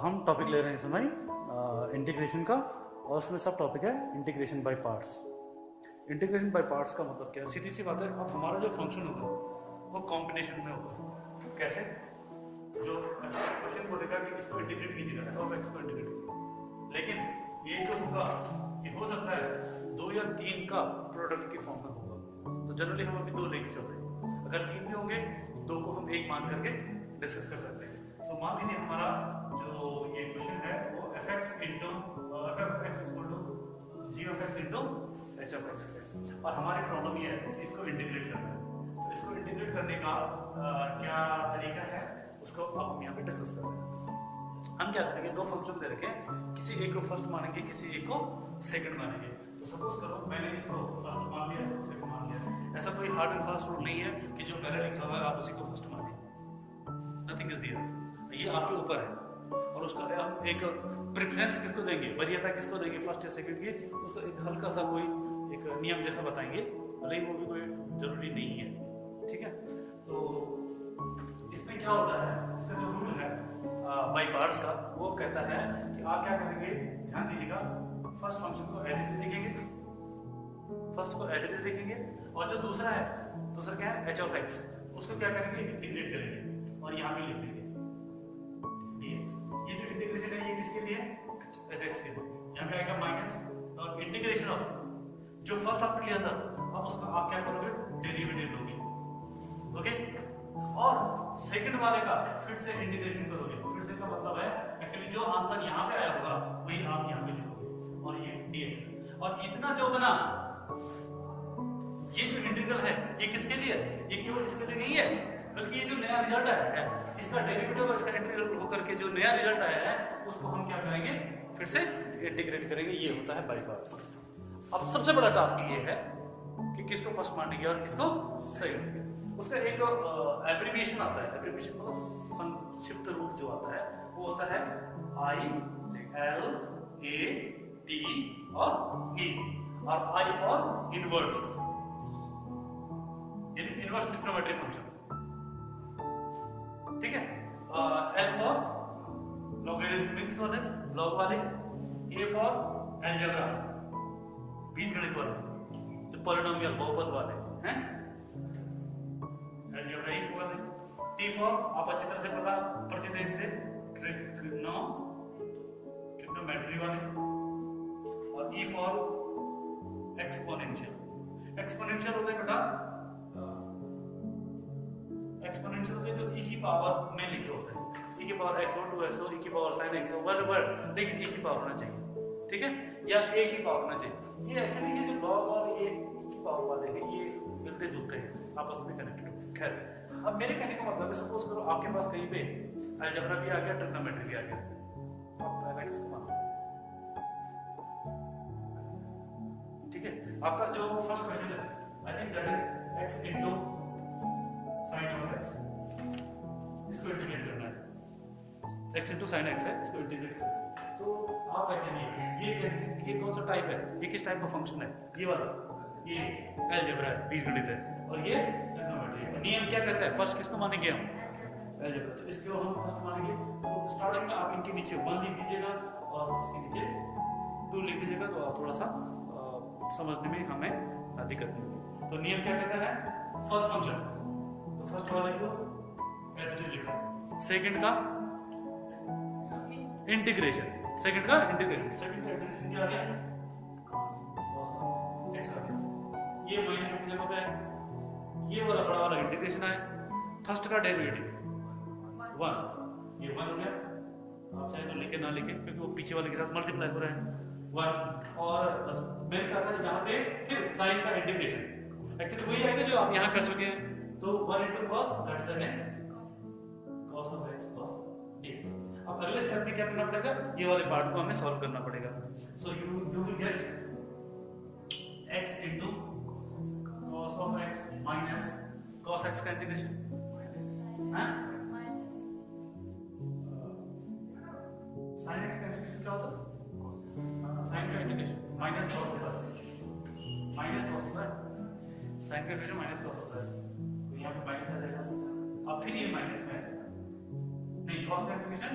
हम टॉपिक ले रहे हैं इस समय इंटीग्रेशन का, और उसमें सब टॉपिक है integration by parts. Integration by parts का मतलब क्या है? सीधी सी बात है, अब हमारा जो फंक्शन होगा वो कॉम्बिनेशन में होगा। कैसे? जो क्वेश्चन बोलेगा कि इसको इंटीग्रेट कीजिएगा, एफ ऑफ एक्स को इंटीग्रेट कीजिएगा, लेकिन ये जो होगा ये हो सकता है 2 या 3 का प्रोडक्ट की फॉर्म में होगा। तो जनरली हम अभी 2 लेके चल रहे हैं, अगर 3 भी होंगे 2 को हम 1 मान करके डिस्कस कर सकते हैं। तो मान लीजिए हमारा जो ये क्वेश्चन है वो f x into f of x equal to g of x into h of x है, और हमारी प्रॉब्लम ये है कि इसको इंटीग्रेट करना है। तो इसको इंटीग्रेट करने का क्या तरीका है उसको अब हम यहाँ पे डिस्कस कर रहे हैं। हम क्या करेंगे, 2 फंक्शन दे रखे हैं, किसी एक को फर्स्ट मानेंगे, किसी एक को सेकंड मानेंगे। तो सपोज करो मैंने इसको फर्स्ट मान लिया, इसको सेकंड मान लिया। ऐसा कोई हार्ड एंड फास्ट रूल नहीं है कि जो पहले लिखा हुआ है आप उसी को फर्स्ट माने। नथिंग इज दियर, ये आपके ऊपर है। और उसका हम एक प्रेफरेंस किसको देंगे, वरीयता किसको देंगे, फर्स्ट या सेकंड की, उसको एक हल्का सा कोई एक नियम जैसा बताएंगे, भले ही वो भी कोई जरूरी नहीं है। ठीक है, तो इसमें क्या होता है, इसका जो रूल है बाय पार्ट्स का, वो कहता है कि आप क्या करेंगे, ध्यान दीजिएगा, फर्स्ट फंक्शन को एज इट इज लिखेंगे, फर्स्ट को एज इट इज लिखेंगे, और जो दूसरा है, दूसरा क्या है, एच ऑफ एक्स, उसको क्या करेंगे, इंटीग्रेट करेंगे और यहाँ पे लिख देंगे dx। ये जो इंटीग्रेशन है ये किसके लिए, एच एक्स के लिए, यहाँ पे आएगा माइनस और इंटीग्रेशन ऑफ जो फर्स्ट आपने लिया था, अब उसका आप क्या करोगे, डेरिवेटिव लोगे। ओके, और सेकंड वाले का फिर से इंटीग्रेशन करोगे। फिर से का मतलब है एक्चुअली जो आंसर यहाँ पे आया होगा वही आप यहाँ पे लिखोगे, और ये dx। और इतना जो बना, ये जो इंटीग्रल है ये किसके लिए है, ये केवल इसके लिए नहीं है, बल्कि ये जो नया रिजल्ट आया है इसका डेरिवेटिव और इसका इंटीग्रल होकर के जो नया रिजल्ट आया है उसको हम क्या करेंगे, फिर से इंटीग्रेट करेंगे। ये होता है बाय पार्ट्स। अब सबसे बड़ा टास्क ये है कि किसको फर्स्ट मानेंगे और किसको सेकंड। उसका एक एब्रिविएशन आता है, एब्रिविएशन मतलब संक्षिप्त रूप जो आता है वो होता है आई एल ए टी और ई, और I for inverse, inverse trigonometry function. ठीक है, एल फॉर लॉगरिथमिक्स वाले, लॉग वाले, ए फॉर अलजेब्रा बीजगणित वाले, जो पॉलिनोमियल बहुपद वाले हैं, अलजेब्राइक वाले, टी फॉर आप अच्छी तरह से पता परिचित है इससे, ट्रिग्नोमेट्री वाले, और ई फॉर एक्सपोनेंशियल। एक्सपोनेंशियल होते हैं बेटा, एक्सपोनेंशियल होते हैं जो e की पावर में लिखे होते हैं, e की पावर x हो, 2x हो, e की पावर sin x हो, बराबर, लेकिन e की पावर होना चाहिए। ठीक है, या a की पावर होना चाहिए। ये एक्चुअली ये जो लॉग और ये e की पावर वाले हैं ये मिलते जुलते हैं, आपस में कनेक्टेड होते हैं। खैर, अब मेरे कहने का मतलब है, सपोज करो आपके पास कहीं पे अलजेब्रा भी आ गया, ट्रिग्नोमेट्री भी आ गया, आप पहला किसको मानोगे? ठीक है, आपका जो फर्स्ट क्वेश्चन है I think that is x into sin of x, इसको इंटीग्रेट करना है, x into sin x है, इसको इंटीग्रेट करना है। तो आप पहचानिए ये कैसे, ये कौन सा टाइप है, ये किस टाइप का फंक्शन है, ये वाला, ये अलजेब्रा है, बीजगणित है, और ये ट्रिग्नोमेट्री है। नियम क्या कहता है, फर्स्ट किसको मानेंगे हम, अलजेब्रा, तो इसको हम फर्स्ट मानेंगे। तो स्टार्टिंग में आप इनके नीचे 1 लिख दीजिएगा और इसके नीचे 2 लिख दीजिएगा, तो थोड़ा सा समझने में हमें दिक्कत नहीं होगी। तो नियम क्या कहता है, फर्स्ट फंक्शन, तो फर्स्ट वाले को एज इट इज लिखा, सेकंड का इंटीग्रेशन, सेकंड का इंटीग्रेशन, सेकंड का इंटीग्रेशन क्या आ गया, x आ गया, ये माइनस अपनी जगह पे है, ये वाला बड़ा वाला इंटीग्रेशन आया, फर्स्ट का डेरिवेटिव 1, ये 1 हो गया, आप चाहे तो लिखे ना लिखे क्योंकि वो पीछे वाले के साथ मल्टीप्लाई हो रहा है 1, और मैंने कहा था यहाँ पे फिर साइन का इंटीग्रेशन, एक्चुअली वही आएगा जो आप यहाँ कर चुके हैं। तो 1 into cos that is again cos of x of dx। अब अगले स्टेप में क्या करना पड़ेगा, ये वाले पार्ट को हमें सॉल्व करना पड़ेगा। So you will get x into cos of x minus cos x का इंटीग्रेशन, हैं, sin x का इंटीग्रेशन क्या होता है, sin का इंटीग्रेशन माइनस cos होता है, माइनस cos होता है, sin का इंटीग्रेशन माइनस cos होता है, यहाँ पे माइनस आ जाएगा, अब फिर ये माइनस में आ जाएगा, नहीं cos का integration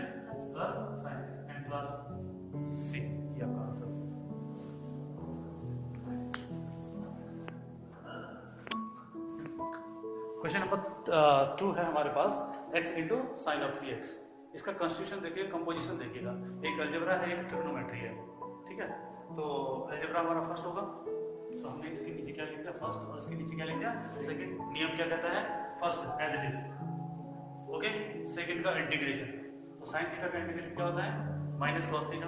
plus sine N plus C, ये आपका आंसर। क्वेश्चन नंबर 2 है हमारे पास, x into sine of 3x। इसका कॉन्स्टिट्यूशन देखिए, कंपोजिशन देखिएगा, एक अलजेब्रा है, एक ट्रिग्नोमेट्री है, ठीक है। तो अलजेब्रा हमारा फर्स्ट होगा, तो हमने इसके नीचे क्या लिख दिया फर्स्ट, और इसके नीचे क्या लिख दिया सेकंड। नियम क्या कहता है, first as it is, okay. Second का इंटीग्रेशन, तो साइन थीटा का इंटीग्रेशन क्या होता है, माइनस कॉस थीटा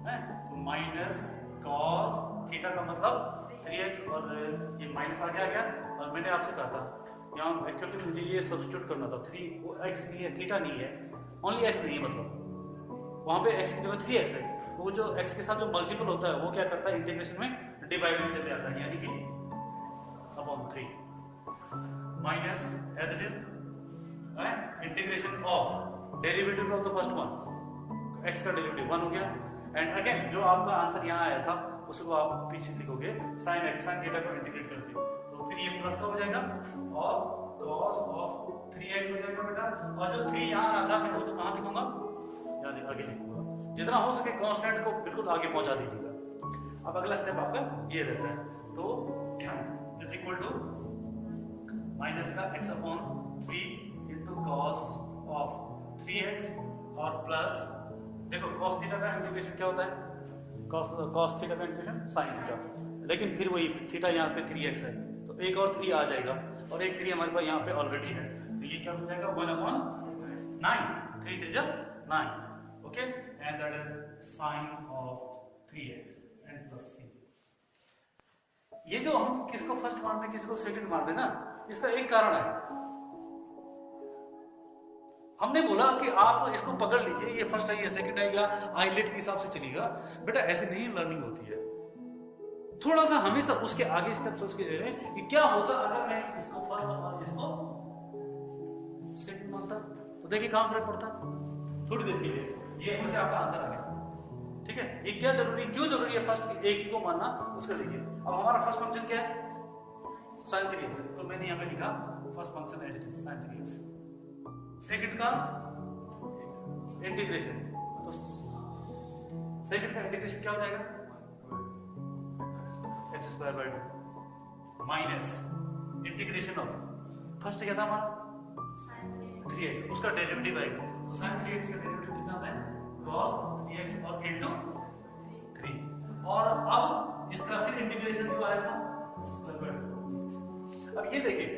है, तो माइनस कॉस थीटा का मतलब 3x, और ये माइनस आगे आ गया। और मैंने आपसे कहा था यहाँ एक्चुअली मुझे ये सब्स्टिट्यूट करना था, 3 वो x नहीं है, थीटा नहीं है, ओनली x नहीं है, मतलब वहाँ पे x की जगह 3x है। वो जो x के साथ जो मल्टीपल होता है वो क्या करता है, इंटीग्रेशन में डिवाइड में चले जाता है, यानी कि upon 3 minus as it is integration of derivative of the first one, x का डेरिवेटिव 1 हो गया। एंड अगेन जो आपका आंसर यहाँ आया था उसको आप पीछे लिखोगे, साइन x साइन थीटा को इंटीग्रेट करके, तो फिर ये प्लस का हो जाएगा और cos ऑफ 3x हो जाएगा बेटा। और जो 3 यहाँ आना था मैं उसको कहाँ लिखूंगा, यानी आगे लिखूंगा, जितना हो सके कांस्टेंट को बिल्कुल आगे पहुंचा दीजिएगा। अब अगला स्टेप आपका ये रहता है, तो इज इक्वल टू माइनस का x upon 3 into cos of 3x और प्लस, देखो cos थीटा का इंटीग्रेशन क्या होता है, cos थीटा का इंटीग्रेशन साइन थीटा, लेकिन फिर वही थीटा यहाँ पे 3x है, तो एक और 3 आ जाएगा, और एक 3 हमारे पास यहाँ पे ऑलरेडी है, तो ये क्या हो जाएगा 1/9, 3 3 जा 9, okay. And that is sine of 3x and plus c। ये जो हम किसको फर्स्ट मान रहे हैं किसको सेकंड मान रहे हैं ना, इसका एक कारण है, हमने बोला कि आप इसको पकड़ लीजिए, ये फर्स्ट है ये सेकंड है, या आईलेट के हिसाब से चलिएगा। बेटा ऐसे नहीं लर्निंग होती है, थोड़ा सा हमेशा उसके आगे स्टेप सोच के चले कि क्या होता अगर मैं इसको फर्स्ट और इसको सेकंड मानता, तो देखिए कहां फर्क पड़ता। थोड़ी देर के लिए ये मुझे आपका आंसर आ गया, ठीक है। ये क्या जरूरी, क्यों जरूरी है फर्स्ट एक ही को मानना, उसका देखिए। अब हमारा फर्स्ट फंक्शन क्या है, साइन 3x, तो मैंने यहाँ पे लिखा first function as it is sine 3x। Second का इंटीग्रेशन, तो सेकंड का इंटीग्रेशन क्या हो जाएगा, x square by 2 minus integration of first क्या था हमारा 3x, उसका डेरिवेटिव आएगा, तो sin 3x का डेरिवेटिव कितना आता है cos 3x और इनटू 3, और अब इसका फिर इंटीग्रेशन जो आया था स्क्वायर बाय 2। अब ये देखिए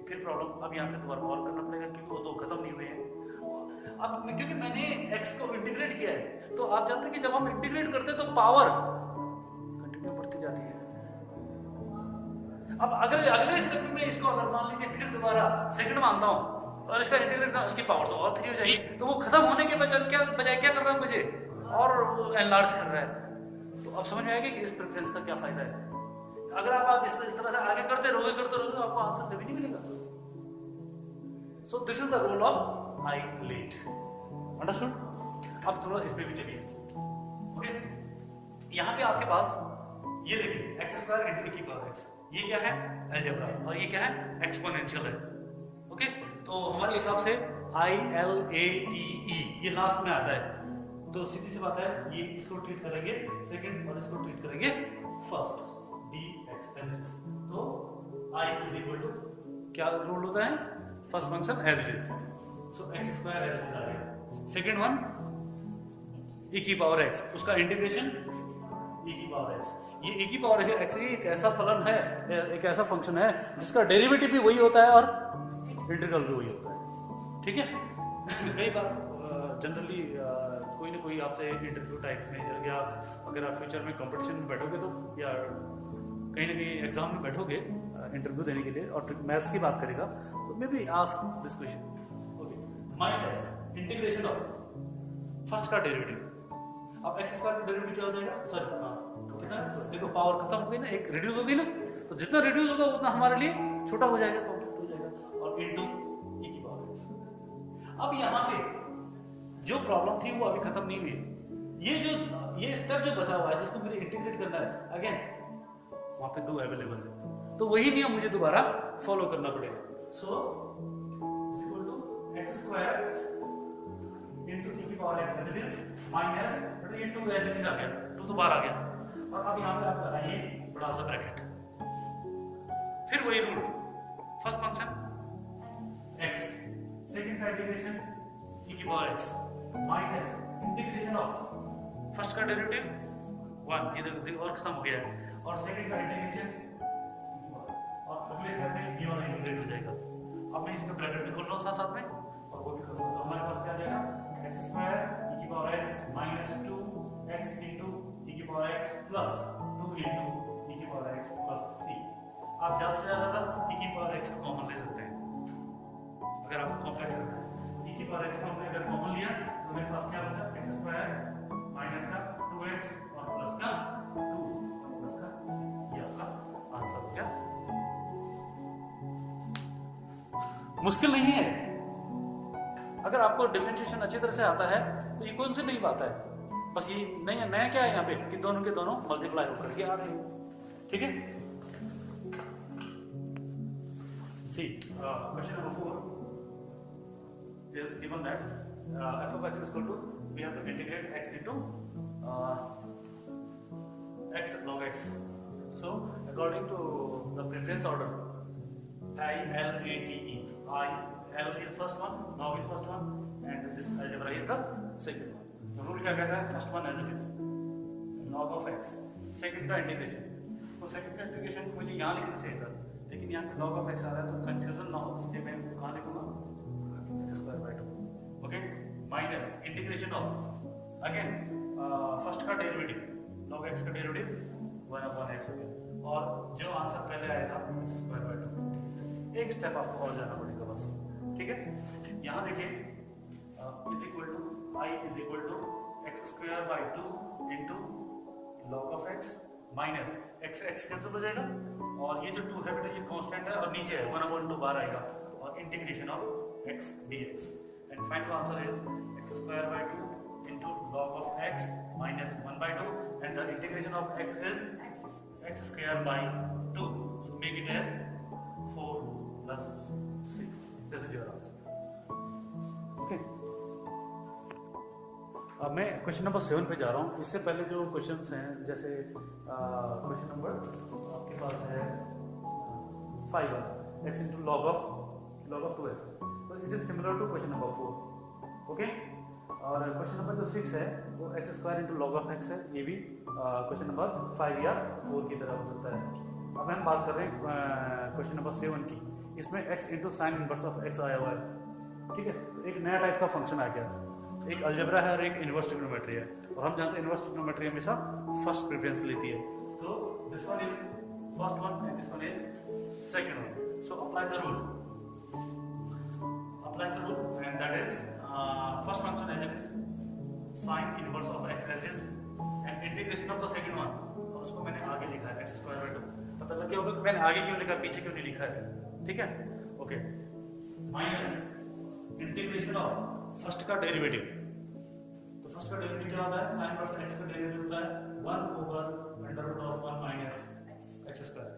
फिर प्रॉब्लम, अब यहाँ पे दोबारा और करना पड़ेगा क्योंकि वो तो खत्म नहीं हुए हैं। अब क्योंकि मैंने x को इंटीग्रेट किया है, तो आप जानते हैं कि जब हम इंटीग्रेट करते हैं तो पावर कंटिन्यू बढ़ती जाती है। अब अगर अगले स्टेप में इसको अगर मान लीजिए फिर दोबारा सेकंड मानता हूँ और इसका इंटीग्रेट ना, उसकी पावर तो और 3 हो जाएगी, तो वो खत्म होने के बजाय क्या कर रहा है मुझे, और एनलार्ज कर रहा है। तो अब समझ में आएगा कि इस प्रेफरेंस का क्या फायदा है। अगर आप इस तरह से आगे करते रहोगे तो आपको आंसर कभी नहीं मिलेगा। So this is the role of highlight, understood. अब थोड़ा इस पे भी चलिए, ओके। यहाँ पे आपके पास ये देखिए एक्स स्क्वायर इंटू की पावर एक्स, ये क्या है अलजेब्रा, और ये क्या है एक्सपोनेंशियल है, ओके। तो हमारे हिसाब से ILATE ये लास्ट में आता है, तो सीधी सी बात है ये इसको ट्रीट करेंगे सेकंड और इसको ट्रीट करेंगे first, dx as it is. तो I इज इक्वल टू क्या रूल होता है, first function as it is, so x square as it is आ गया। सेकंड वन e की पावर x, उसका इंटीग्रेशन e की पावर x। ये e की पावर x एक ऐसा फलन है, एक ऐसा फंक्शन है जिसका डेरिवेटिव भी वही होता है और इंटीग्रल भी वही होता है, ठीक है। कई बार जनरली कोई ना कोई आपसे इंटरव्यू टाइप में, या अगर आप फ्यूचर में कंपटीशन में बैठोगे तो, या कहीं ना कहीं एग्जाम में बैठोगे इंटरव्यू देने के लिए और मैथ्स की बात करेगा, तो may be ask this question, okay. Minus integration of first का डेरिवेटिव, अब एक्स स्क्वायर का डेरिवेटिव क्या हो जाएगा, सॉरी हाँ कितना, देखो पावर खत्म हो गई ना, एक रिड्यूस हो गई ना, तो जितना रिड्यूस होगा उतना हमारे लिए छोटा हो जाएगा, कॉम्पैक्ट हो जाएगा, और इनटू e की पावर x। अब यहाँ पे जो प्रॉब्लम थी वो अभी खत्म नहीं हुई, ये स्टेप जो बचा हुआ है जिसको मुझे इंटीग्रेट करना है, अगेन वहां पे 2 अवेलेबल है, तो वही नियम मुझे दोबारा फॉलो करना पड़ेगा। So is equal to x square into power x as it is minus ये 2 एज इट इज आ गया, 2 तो बाहर आ गया। और अब यहाँ पे आप लगाइए बड़ा सा ब्रैकेट, फिर वही rule, first function x, second का इंटीग्रेशन e की power x minus integration of first का डेरिवेटिव 1, ये और खत्म हो गया है, और सेकंड का इंटीग्रेशन, और अगले स्टेप में ये वाला इंटीग्रेट हो जाएगा। अब मैं इसका ब्रैकेट भी खोल रहा हूँ साथ साथ में, और वो भी खोल रहा हूँ, तो हमारे पास क्या आ जाएगा एक्स स्क्वायर ई की power X minus 2x into E की power X plus 2 into E की पावर एक्स प्लस सी। आप ज़्यादा से ज़्यादा ई की पावर एक्स को कॉमन ले सकते हैं अगर आपको कॉम्प्लेक्स करना है। ई की पावर एक्स को हमने अगर कॉमन लिया तो मेरे पास क्या बचा एक्स स्क्वायर माइनस का 2x और प्लस का 2 और प्लस का सी। ये आपका आंसर हो गया। मुश्किल नहीं है, अगर आपको डिफरेंशिएशन अच्छी तरह से आता है तो ये कौन सी नई बात है, बस ये नया नया क्या है यहाँ पे कि दोनों के दोनों मल्टीप्लाई होकर के आ रहे हैं। ठीक है, सी question number 4 is given that f of x is equal to, we have to integrate x into x log x. So according to the preference order I, L, A, T, E, I, L is first one, log is first one, and this algebra is the second one. तो rule क्या कहता है, first one as it is log of x, second का integration, तो second का integration मुझे यहाँ लिखना चाहिए था, लेकिन यहाँ पे log of x आ रहा है तो कंफ्यूजन ना हो इसलिए मैं कहाँ लिखूंगा x square by 2, okay, minus integration of again first का डेरिवेटिव log x का डेरिवेटिव 1/x हो गया, और जो आंसर पहले आया था x स्क्वायर बाय 2। एक स्टेप आपको और जाना पड़ेगा बस। ठीक है, यहाँ देखिए is equal to I is equal to x square by 2 into log of x minus x, x cancel हो जाएगा, और ये जो 2 है बेटा ये कांस्टेंट है और नीचे है 1/2 बार आएगा, और integration of x d x, and final answer is x square by 2 into log of x minus 1/2, and the integration of x is x square by 2, so make it as 4 plus 6. This is your answer. Okay. अब मैं question number 7 पे जा रहा हूँ। इससे पहले जो questions हैं, जैसे क्वेश्चन नंबर आपके पास है 5 x into log of 2x, तो it is similar to question number 4, okay. और क्वेश्चन नंबर जो 6 है वो x square into log of x है, ये भी क्वेश्चन नंबर 5 या 4 की तरह हो सकता है। अब हम बात कर रहे हैं क्वेश्चन नंबर 7 की, इसमें x into sine inverse of x आया हुआ है। ठीक है, तो एक नया टाइप का फंक्शन आ गया, एक अलजेब्रा है और एक इनवर्स ट्रिग्नोमेट्री है, और हम जानते हैं इनवर्स ट्रिग्नोमेट्री हमेशा फर्स्ट प्रेफरेंस लेती है, तो this one is first one and this one is second one. So apply the rule and that is first function as it is sine inverse of x as is, and integration of the second one, और उसको मैंने आगे लिखा है x square by 2। पता लग गया होगा मैंने आगे क्यों लिखा, पीछे क्यों नहीं लिखा है। ठीक है, okay, minus integration of first का डेरिवेटिव, तो फर्स्ट का डेरिवेटिव क्या होता है, साइन इनवर्स x का डेरिवेटिव होता है 1/√1 माइनस x स्क्वायर,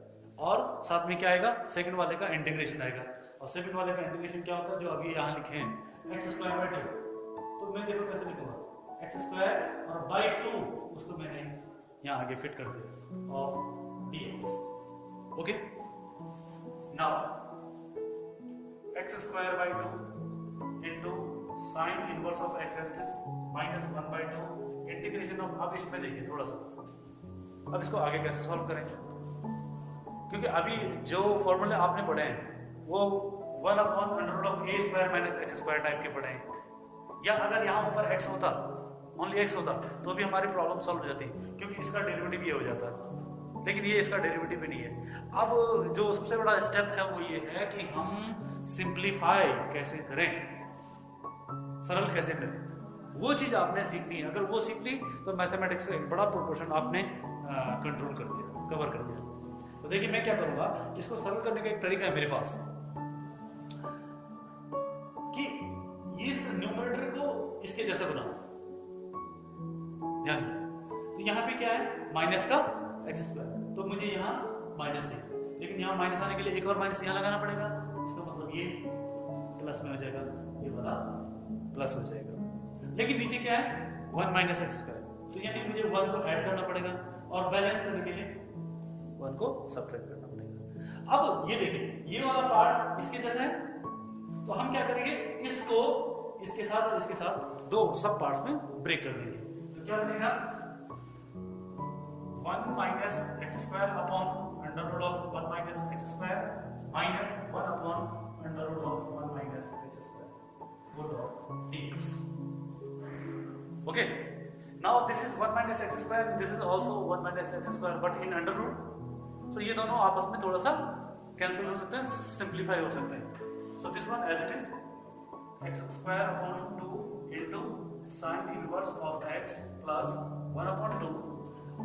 और साथ में क्या आएगा, सेकंड वाले का इंटीग्रेशन आएगा, और सेकंड वाले का इंटीग्रेशन क्या होता है जो अभी यहाँ लिखे हैं x स्क्वायर बाय 2, तो मैं देखो कैसे लिखूंगा x स्क्वायर और बाय 2, उसको मैंने यहाँ आगे फिट कर दिया, और dx, okay. Now x square by 2 into sine inverse of x as it is minus 1/2 integration of, अब इसमें देखिए थोड़ा सा, अब इसको आगे कैसे सॉल्व करें, क्योंकि अभी जो फॉर्मूले आपने पढ़े हैं वो 1/√a² minus x square type के पढ़े हैं, या अगर यहाँ ऊपर x होता, ओनली x होता, तो भी हमारी प्रॉब्लम सॉल्व हो जाती, क्योंकि इसका डेरिवेटिव ये हो जाता, लेकिन ये इसका डेरिवेटिव भी नहीं है। अब जो सबसे बड़ा स्टेप है वो ये है कि हम सिंप्लीफाई कैसे करें, सरल कैसे करें, वो चीज़ आपने सीखनी है। अगर वो सीख ली तो मैथमेटिक्स का एक बड़ा प्रोपोर्शन आपने कंट्रोल कर दिया, कवर कर दिया। तो देखिए मैं क्या करूँगा, इसको सरल करने का एक तरीका है मेरे पास, कि इस न्यूमरेटर को इसके जैसा बनाओ, ध्यान से। तो यहाँ पे क्या है, माइनस का एक्स स्क्वायर, तो मुझे यहाँ माइनस है, लेकिन यहाँ माइनस आने के लिए एक और माइनस यहाँ लगाना पड़ेगा, इसका मतलब ये प्लस में हो जाएगा, ये वाला प्लस हो जाएगा। लेकिन नीचे क्या है 1 माइनस एक्स स्क्वायर, तो यानी मुझे 1 को ऐड करना पड़ेगा और बैलेंस करने के लिए 1 को सब्ट्रैक्ट करना पड़ेगा। अब ये देखिए ये वाला पार्ट इसके जैसा है, तो हम क्या करेंगे इसको इसके साथ और इसके साथ दो सब पार्ट्स में ब्रेक कर देंगे। तो क्या बनेगा 1 minus x square upon under root of 1 minus x square minus 1 upon under root of 1 minus x square root of dx। Okay, now this is 1 minus x square, this is also 1 minus x square but in under root, so ये दोनों आपस में थोड़ा सा cancel हो सकते हैं, simplify हो सकते हैं। So this one as it is x square upon 2 into sin inverse of x plus 1 upon 2,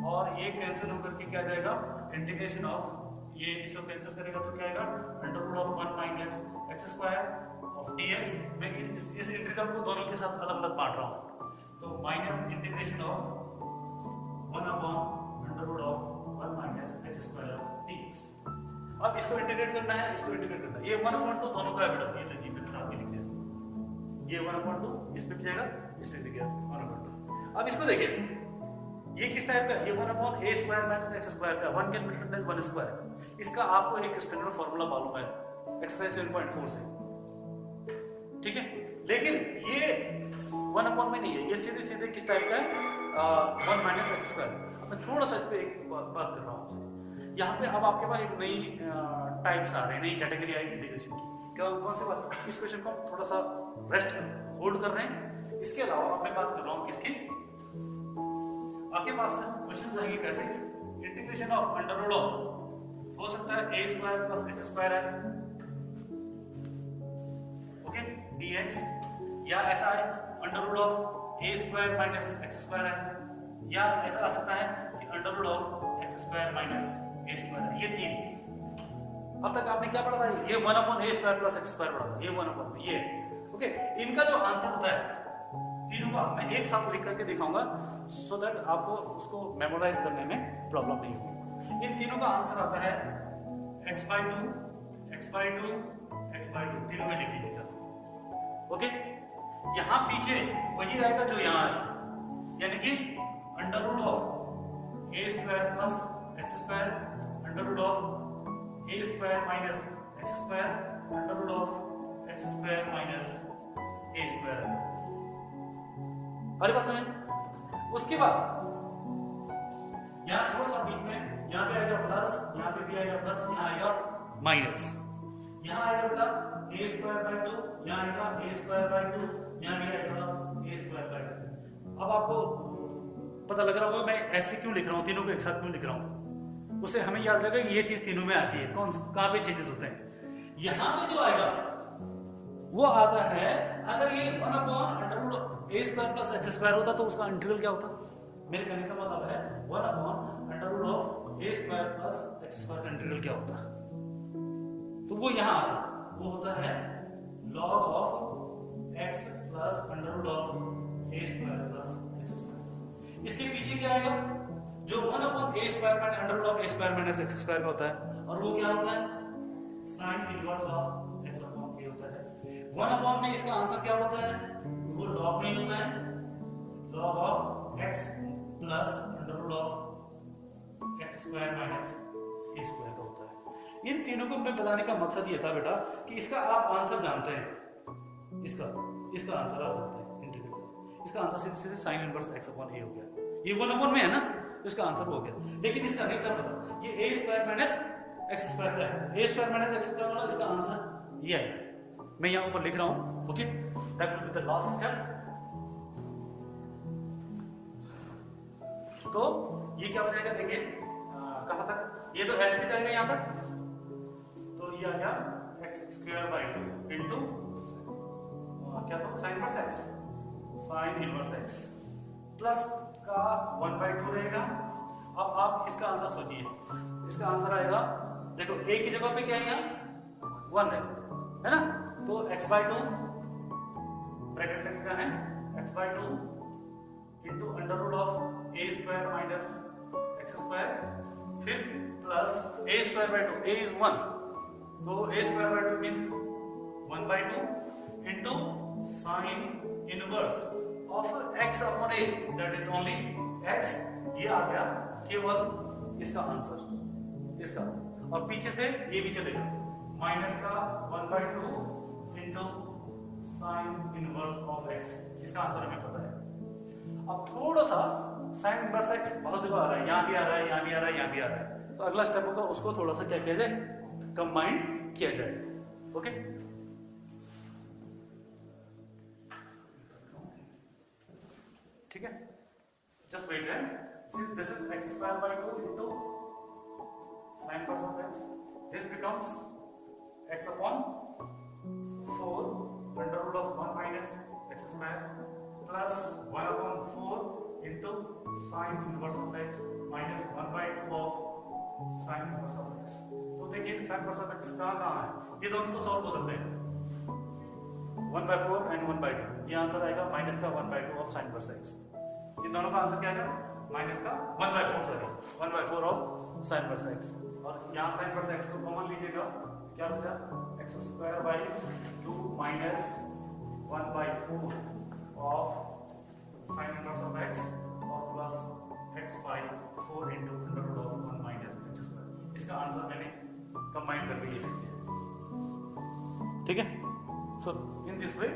और ये कैंसिल होकर के क्या जाएगा इंटीग्रेशन ऑफ, ये इसको कैंसिल करेगा तो क्या आएगा under root of 1 minus x square of dx। मैं इस इंटीग्रल को दोनों के साथ अलग अलग बांट रहा हूँ, तो minus integration of 1 upon under root of 1 minus x square of dx। अब इसको इंटीग्रेट करना है, इसको इंटीग्रेट करना है, ये 1 अपॉन 2 दोनों का बेटा, ये देखिए मेरे साथ भी लिख दिया, ये 1 अपॉन 2 इस पे भी जाएगा, इस पे भी गया 1 अपॉन 2। अब इसको देखिए ये किस टाइप का, ये 1 upon a square minus x square का 1 can be written as 1 square. इसका आपको एक स्टैंडर्ड फार्मूला मालूम है एक्सरसाइज 7.4 से, ठीक है, लेकिन ये 1 अपॉन में नहीं है, ये सीधे सीधे किस टाइप का है 1 माइनस एक्स स्क्वायर। अब मैं थोड़ा सा इस पे एक बात कर रहा हूँ, यहाँ पे अब आपके पास एक नई टाइप्स आ रहे हैं, नई कैटेगरी आई इंटीग्रेशन की। क्या कौन सी बात, इस क्वेश्चन को हम थोड़ा सा रेस्ट होल्ड कर रहे हैं। इसके अलावा मैं बात कर रहा हूँ किसकी, आपके पास क्वेश्चन आएंगे कैसे, integration of under root of हो सकता है a square plus x square है, ओके dx, या ऐसा है under root of a square minus x square है, या ऐसा आ सकता है कि under root of x square minus a square है। ये तीन अब तक आपने क्या पढ़ा था, ये 1 upon a square plus x square पढ़ा था, ये 1 अपॉन ये, ओके। इनका जो आंसर होता है तीनों का मैं एक साथ लिख करके दिखाऊंगा सो दैट आपको उसको मेमोराइज करने में प्रॉब्लम नहीं होगी। इन तीनों का आंसर आता है x/2 x/2 x/2, तीनों में लिख दीजिएगा, ओके। यहाँ पीछे वही रहेगा जो यहाँ है, यानी कि under root of a square plus x square under root of a square minus x square under root of x square minus a square है। अरे बस समझ, उसके बाद यहाँ थोड़ा सा बीच में यहाँ पे आएगा प्लस, यहाँ पे भी आएगा प्लस, यहाँ आएगा माइनस, यहाँ आएगा बेटा a स्क्वायर बाय 2, यहाँ आएगा a स्क्वायर बाय 2, यहाँ भी आएगा a स्क्वायर बाय 2। अब आपको पता लग रहा होगा मैं ऐसे क्यों लिख रहा हूँ, तीनों को एक साथ क्यों लिख रहा हूँ, उससे हमें याद लगेगा ये चीज तीनों में आती है, कौन कहाँ पे चेंजेस होते हैं। यहाँ पे जो आएगा वो आता है, अगर ये 1 upon under root a square plus x square होता तो उसका इंटीग्रल क्या होता, मेरे कहने का मतलब है 1 upon under root of a square plus x square का इंटीग्रल क्या होता, तो वो यहाँ आता, वो होता है log of x plus under root of a square plus x square. इसके पीछे क्या आएगा, जो 1 upon a square minus under root of a square minus x square का होता है, और वो क्या होता है sin inverse of x upon a होता है। 1 अपॉन में इसका आंसर क्या होता है, वो लॉग नहीं होता है, log of x plus under root of x square minus a square का होता है। इन तीनों को मैं बताने का मकसद ये था बेटा कि इसका आप आंसर जानते हैं, इसका आंसर आप जानते हैं इंटीग्रल, इसका आंसर सीधे सीधे sine inverse x upon a हो गया, ये 1 अपॉन में है ना, तो इसका आंसर हो गया। लेकिन इसका नहीं था पता, ये a square minus x square का है, a square minus x square वाला इसका आंसर ये है, मैं यहाँ ऊपर लिख रहा हूँ, okay. That will be the last step. तो ये क्या हो जाएगा, देखिए कहाँ तक, ये तो एच जाएगा यहाँ तक, तो ये आ गया एक्स स्क्वायर बाई 2 इंटू क्या था sine inverse x, sign inverse x plus का 1/2 रहेगा। अब आप इसका आंसर सोचिए, इसका आंसर आएगा, देखो a की जगह पे क्या है यहाँ 1 है ना, तो x/2 ब्रैकेट में क्या है x/2 into under root of a square minus x square, फिर plus a square by 2, a is 1, तो a square by 2 means 1/2 into sine inverse of X upon A that is only X. ये आ गया केवल इसका answer इसका, और पीछे से ये भी चलेगा माइनस का 1/2 into sine inverse of x. इसका आंसर हमें पता है। अब थोड़ा सा साइन इनवर्स एक्स बहुत जगह आ रहा है, यहाँ भी आ रहा है, यहाँ भी आ रहा है, यहाँ भी आ रहा है, तो अगला स्टेप होगा उसको थोड़ा सा क्या किया जाए, कंबाइन किया जाए। ओके, ठीक है, जस्ट वेट है। This is x square by 2 into sine inverse of x, this becomes x upon 4 under root of 1 minus x square plus 1 upon 4 into sine inverse of x minus 1/2 of sine inverse of x. तो देखिए sign inverse of x कहाँ है, ये दोनों तो solve हो सकते हैं, 1/4 एंड 1/2। ये आंसर आएगा माइनस का 1/2 ऑफ साइन इनवर्स एक्स। ये दोनों का आंसर क्या आएगा, माइनस का 1/4 sorry 1/4 of sine inverse X. और यहाँ साइन इनवर्स एक्स को कॉमन लीजिएगा, क्या बचा, X square by 2 minus 1/4 of sine inverse of X और plus X by 4 into under root of 1 minus x square. इसका आंसर मैंने कंबाइन करके ये लिख दिया, ठीक है। सो इन दिस वे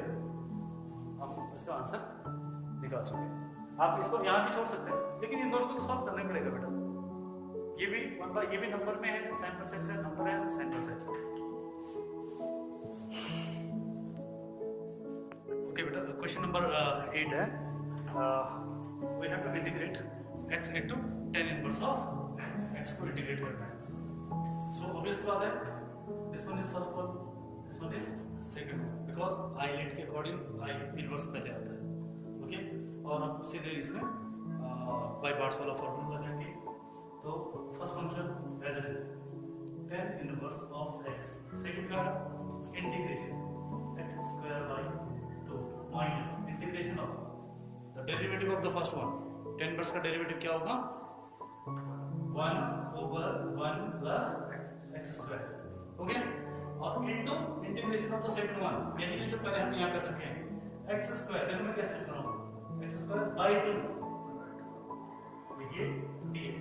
हम इसका आंसर निकाल सकते हैं। आप इसको यहाँ भी छोड़ सकते हैं, लेकिन इन दोनों को तो सॉल्व करना ही पड़ेगा बेटा। ये भी नंबर में है, साइन प्लस एक्स है, नंबर है, साइन प्लस एक्स है। ओके बेटा, क्वेश्चन नंबर 8 है, we have to integrate x into tan inverse of x को इंटीग्रेट करना है। सो ऑब्वियस बात है, this one is first one, this one is second one, because I late के according I inverse पहले आता है। ओके, और अब सीधे इसमें बाय पार्ट्स वाला फॉर्मूला लगाएंगे। तो first function as it is tan inverse of x, second का integration x square by 2 minus integration of the derivative of the first one. tan inverse का डेरिवेटिव क्या होगा, 1/1 प्लस x स्क्वायर। ओके, और into integration of the second one, यानी कि जो पहले हम यहाँ कर चुके हैं x स्क्वायर, देखो मैं कैसे लिख रहा हूँ, x स्क्वायर बाय 2 देखिए dx।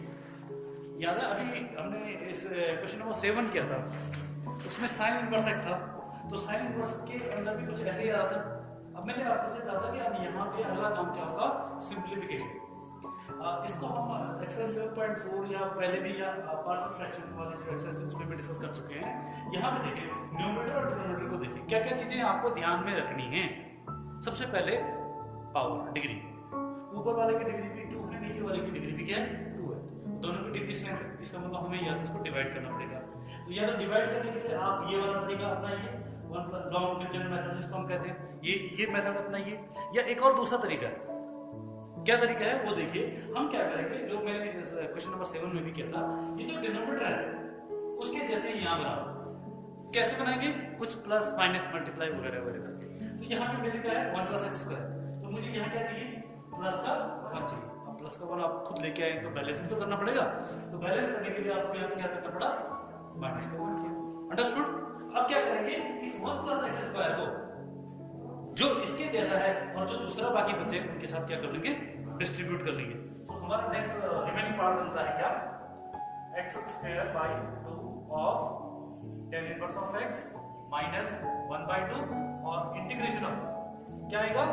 याद है अभी हमने इस क्वेश्चन नंबर 7 किया था, उसमें साइन इनवर्स एक्स था, तो साइन इनवर्स के अंदर भी कुछ ऐसे ही आ रहा था। अब मैंने आपसे कहा था कि अब यहाँ पे अगला काम क्या होगा, सिंप्लीफिकेशन। इसको हम एक्सरसाइज 7.4 या पहले भी या पार्शियल फ्रैक्शन वाले जो एक्सरसाइज है उसमें भी डिस्कस कर चुके हैं। यहाँ पे देखिए न्यूमरेटर और डिनोमिनेटर को देखिए, क्या क्या चीजें आपको ध्यान में रखनी है। सबसे पहले पावर, डिग्री, ऊपर वाले की डिग्री भी 2 है, नीचे वाले की डिग्री भी क्या है, 2 है, दोनों की डिग्री सेम है। इसका मतलब हमें या तो इसको डिवाइड करना पड़ेगा, तो या तो डिवाइड करने के लिए आप ये वाला तरीका अपनाइए, लॉन्ग डिविजन मेथड जिसको हम कहते हैं, ये मेथड अपनाइए, या एक और दूसरा तरीका है। क्या तरीका है वो देखिए। हम क्या करेंगे, जो मैंने क्वेश्चन नंबर 7 में भी किया था, ये जो डिनोमिनेटर है उसके जैसे ही यहाँ बनाओ। कैसे बनाएंगे, कुछ प्लस माइनस मल्टीप्लाई वगैरह वगैरह करके। तो यहाँ पे मेरे क्या है 1 प्लस एक्स स्क्वायर, तो मुझे यहाँ क्या चाहिए, प्लस का 1 चाहिए। अब प्लस का 1 आप खुद लेके आए तो बैलेंस भी तो करना पड़ेगा, तो बैलेंस करने के लिए आपको यहाँ क्या करना पड़ा, माइनस का 1 किया। अंडरस्टूड। अब क्या करेंगे, इस 1 प्लस एक्स स्क्वायर को जो इसके जैसा है और जो दूसरा बाकी बचे उनके साथ क्या कर लेंगे, डिस्ट्रीब्यूट कर लेंगे। तो हमारा नेक्स्ट रिमेनिंग पार्ट बनता है क्या, x square by 2 of tan inverse of x minus 1/2 और इंटीग्रेशन ऑफ क्या आएगा,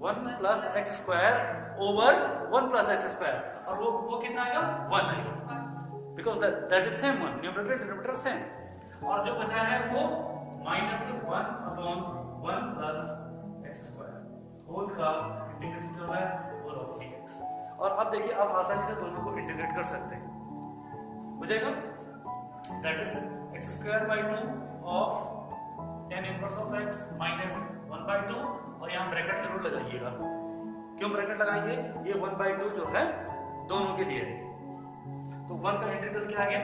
1 plus x square over 1 plus x square, और वो कितना आएगा, 1 आएगा, because that is same one, numerator denominator same. और जो बचा है वो minus 1 upon 1 plus x square whole का इंटीग्रेशन चल रहा है होल ऑफ dx। और अब देखिए आप आसानी से दोनों को इंटीग्रेट कर सकते हैं, हो जाएगा, that is x square by 2 of tan inverse of x minus 1/2, और यहाँ ब्रैकेट जरूर लगाइएगा। क्यों ब्रैकेट लगाएंगे, ये 1/2 जो है दोनों के लिए, तो 1 का इंटीग्रल क्या आ गया,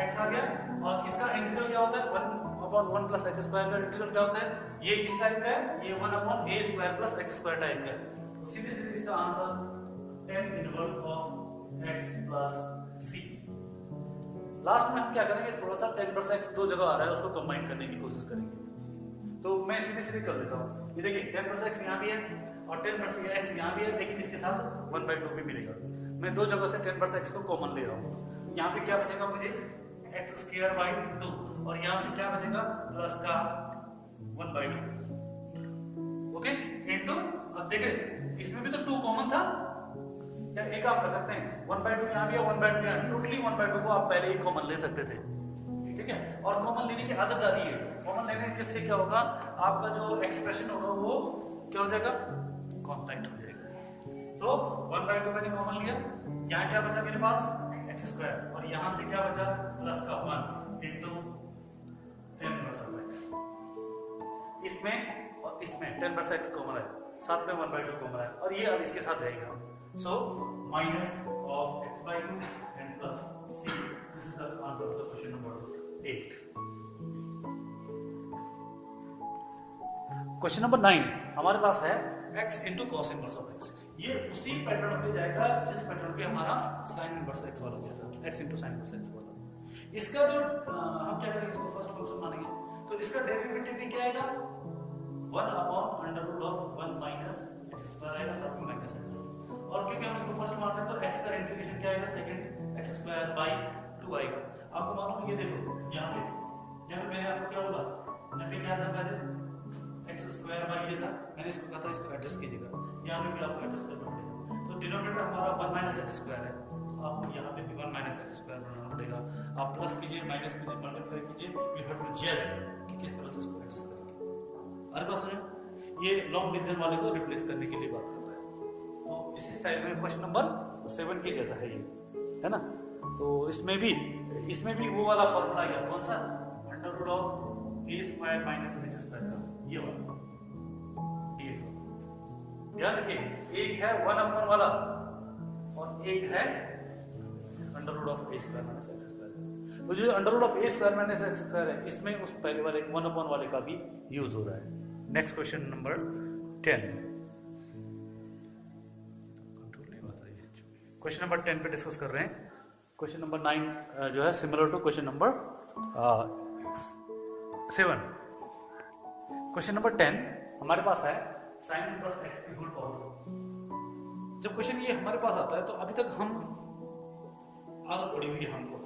x आ गया, और इसका इंटीग्रल क्या होता है, 1 अपॉन 1 प्लस एक्स स्क्वायर का इंटीग्रल क्या होता है, ये किस टाइप का है, ये 1 upon a square plus x square type का है। तो सीधे सीधे इसका answer tan inverse of x plus c। Last में हम क्या करेंगे, थोड़ा सा tan इनवर्स x दो जगह आ रहा है उसको कंबाइन करने की कोशिश करेंगे। तो मैं सीधे सीधे कर लेता हूँ, ये देखिए 10% यहाँ भी है और 10% यहाँ भी है, लेकिन इसके साथ 1/2 भी मिलेगा। मैं दो जगह से 10% को कॉमन ले रहा हूँ। यहाँ पे क्या बचेगा मुझे x²/2 और यहाँ से क्या बचेगा प्लस का 1/2। ओके इनटू, अब देखिए इसमें भी तो 2 कॉमन था, या एक आप कर सकते हैं 1/2 यहाँ भी है 1/2 यहाँ, टोटली 1/2 को आप पहले ही कॉमन ले सकते थे, ठीक है। और कॉमन लेने की आदत डाली है, कॉमन लेने से क्या होगा, आपका जो एक्सप्रेशन होगा वो क्या हो जाएगा, कॉम्पैक्ट हो जाएगा। तो 1/2 मैंने कॉमन लिया, यहाँ क्या बचा मेरे पास x² और यहाँ से क्या बचा प्लस का 1 इंटू 10%x। इसमें और इसमें 10% कॉमन है, साथ में 1/2 कॉमन है और ये अब इसके साथ जाएगा। So minus of x/2 and plus c। This is the answer of the question number 8। Question number 9 हमारे पास है x into cos inverse of x। ये उसी पैटर्न पे जाएगा जिस पैटर्न पे हमारा साइन इनवर्स x वाला गया था, x into sine inverse x वाला। इसका जो हम क्या करेंगे, इसको फर्स्ट फंक्शन मानेंगे, तो इसका डेरिवेटिव भी क्या आएगा 1/√(1 - x² आएगा, साथ में माइनस आएगा। और क्योंकि हम इसको फर्स्ट मान रहे हैं तो x का इंटीग्रेशन क्या आएगा, सेकंड x²/2 आएगा। आपको मालूम, ये देखो यहाँ पे मैंने आपको क्या बोला, यहाँ पे क्या था पहले x² ये था, मैंने इसको कहा था इसको एडजस्ट कीजिएगा, यहाँ पे भी आपको एडजस्ट करना पड़ेगा। तो डिनोमिनेटर हमारा 1 - x² है, तो आपको यहाँ पे भी 1 - x² बनाना पड़ेगा। आप प्लस कीजिए, माइनस कीजिए, मल्टीप्लाई कीजिए, यू हैव टू जज कि किस तरह से इसको एडजस्ट करेंगे। हर बात सुनो, ये लॉन्ग डिवीजन वाले को रिप्लेस करने के लिए बात करता है। तो इसी स्टाइल में क्वेश्चन नंबर 7 के जैसा है ये, है ना। तो इसमें भी वो वाला फॉर्मूला आएगा, कौन सा, √(a² - x² का ये वाला dx। ध्यान रखिए, एक है 1/1 वाला और एक है √(a² - x²। तो जो √(a² - x² है, इसमें उस पहले वाले 1/1 वाले का भी यूज हो रहा है। Next question number 10। Question number 10 पे डिस्कस कर रहे हैं। क्वेश्चन नंबर 9 जो है similar to question number 7। Question number 10 हमारे पास है sin इनवर्स x की होल पावर। जब क्वेश्चन ये हमारे पास आता है तो अभी तक हम आदत पड़ी हुई है हमको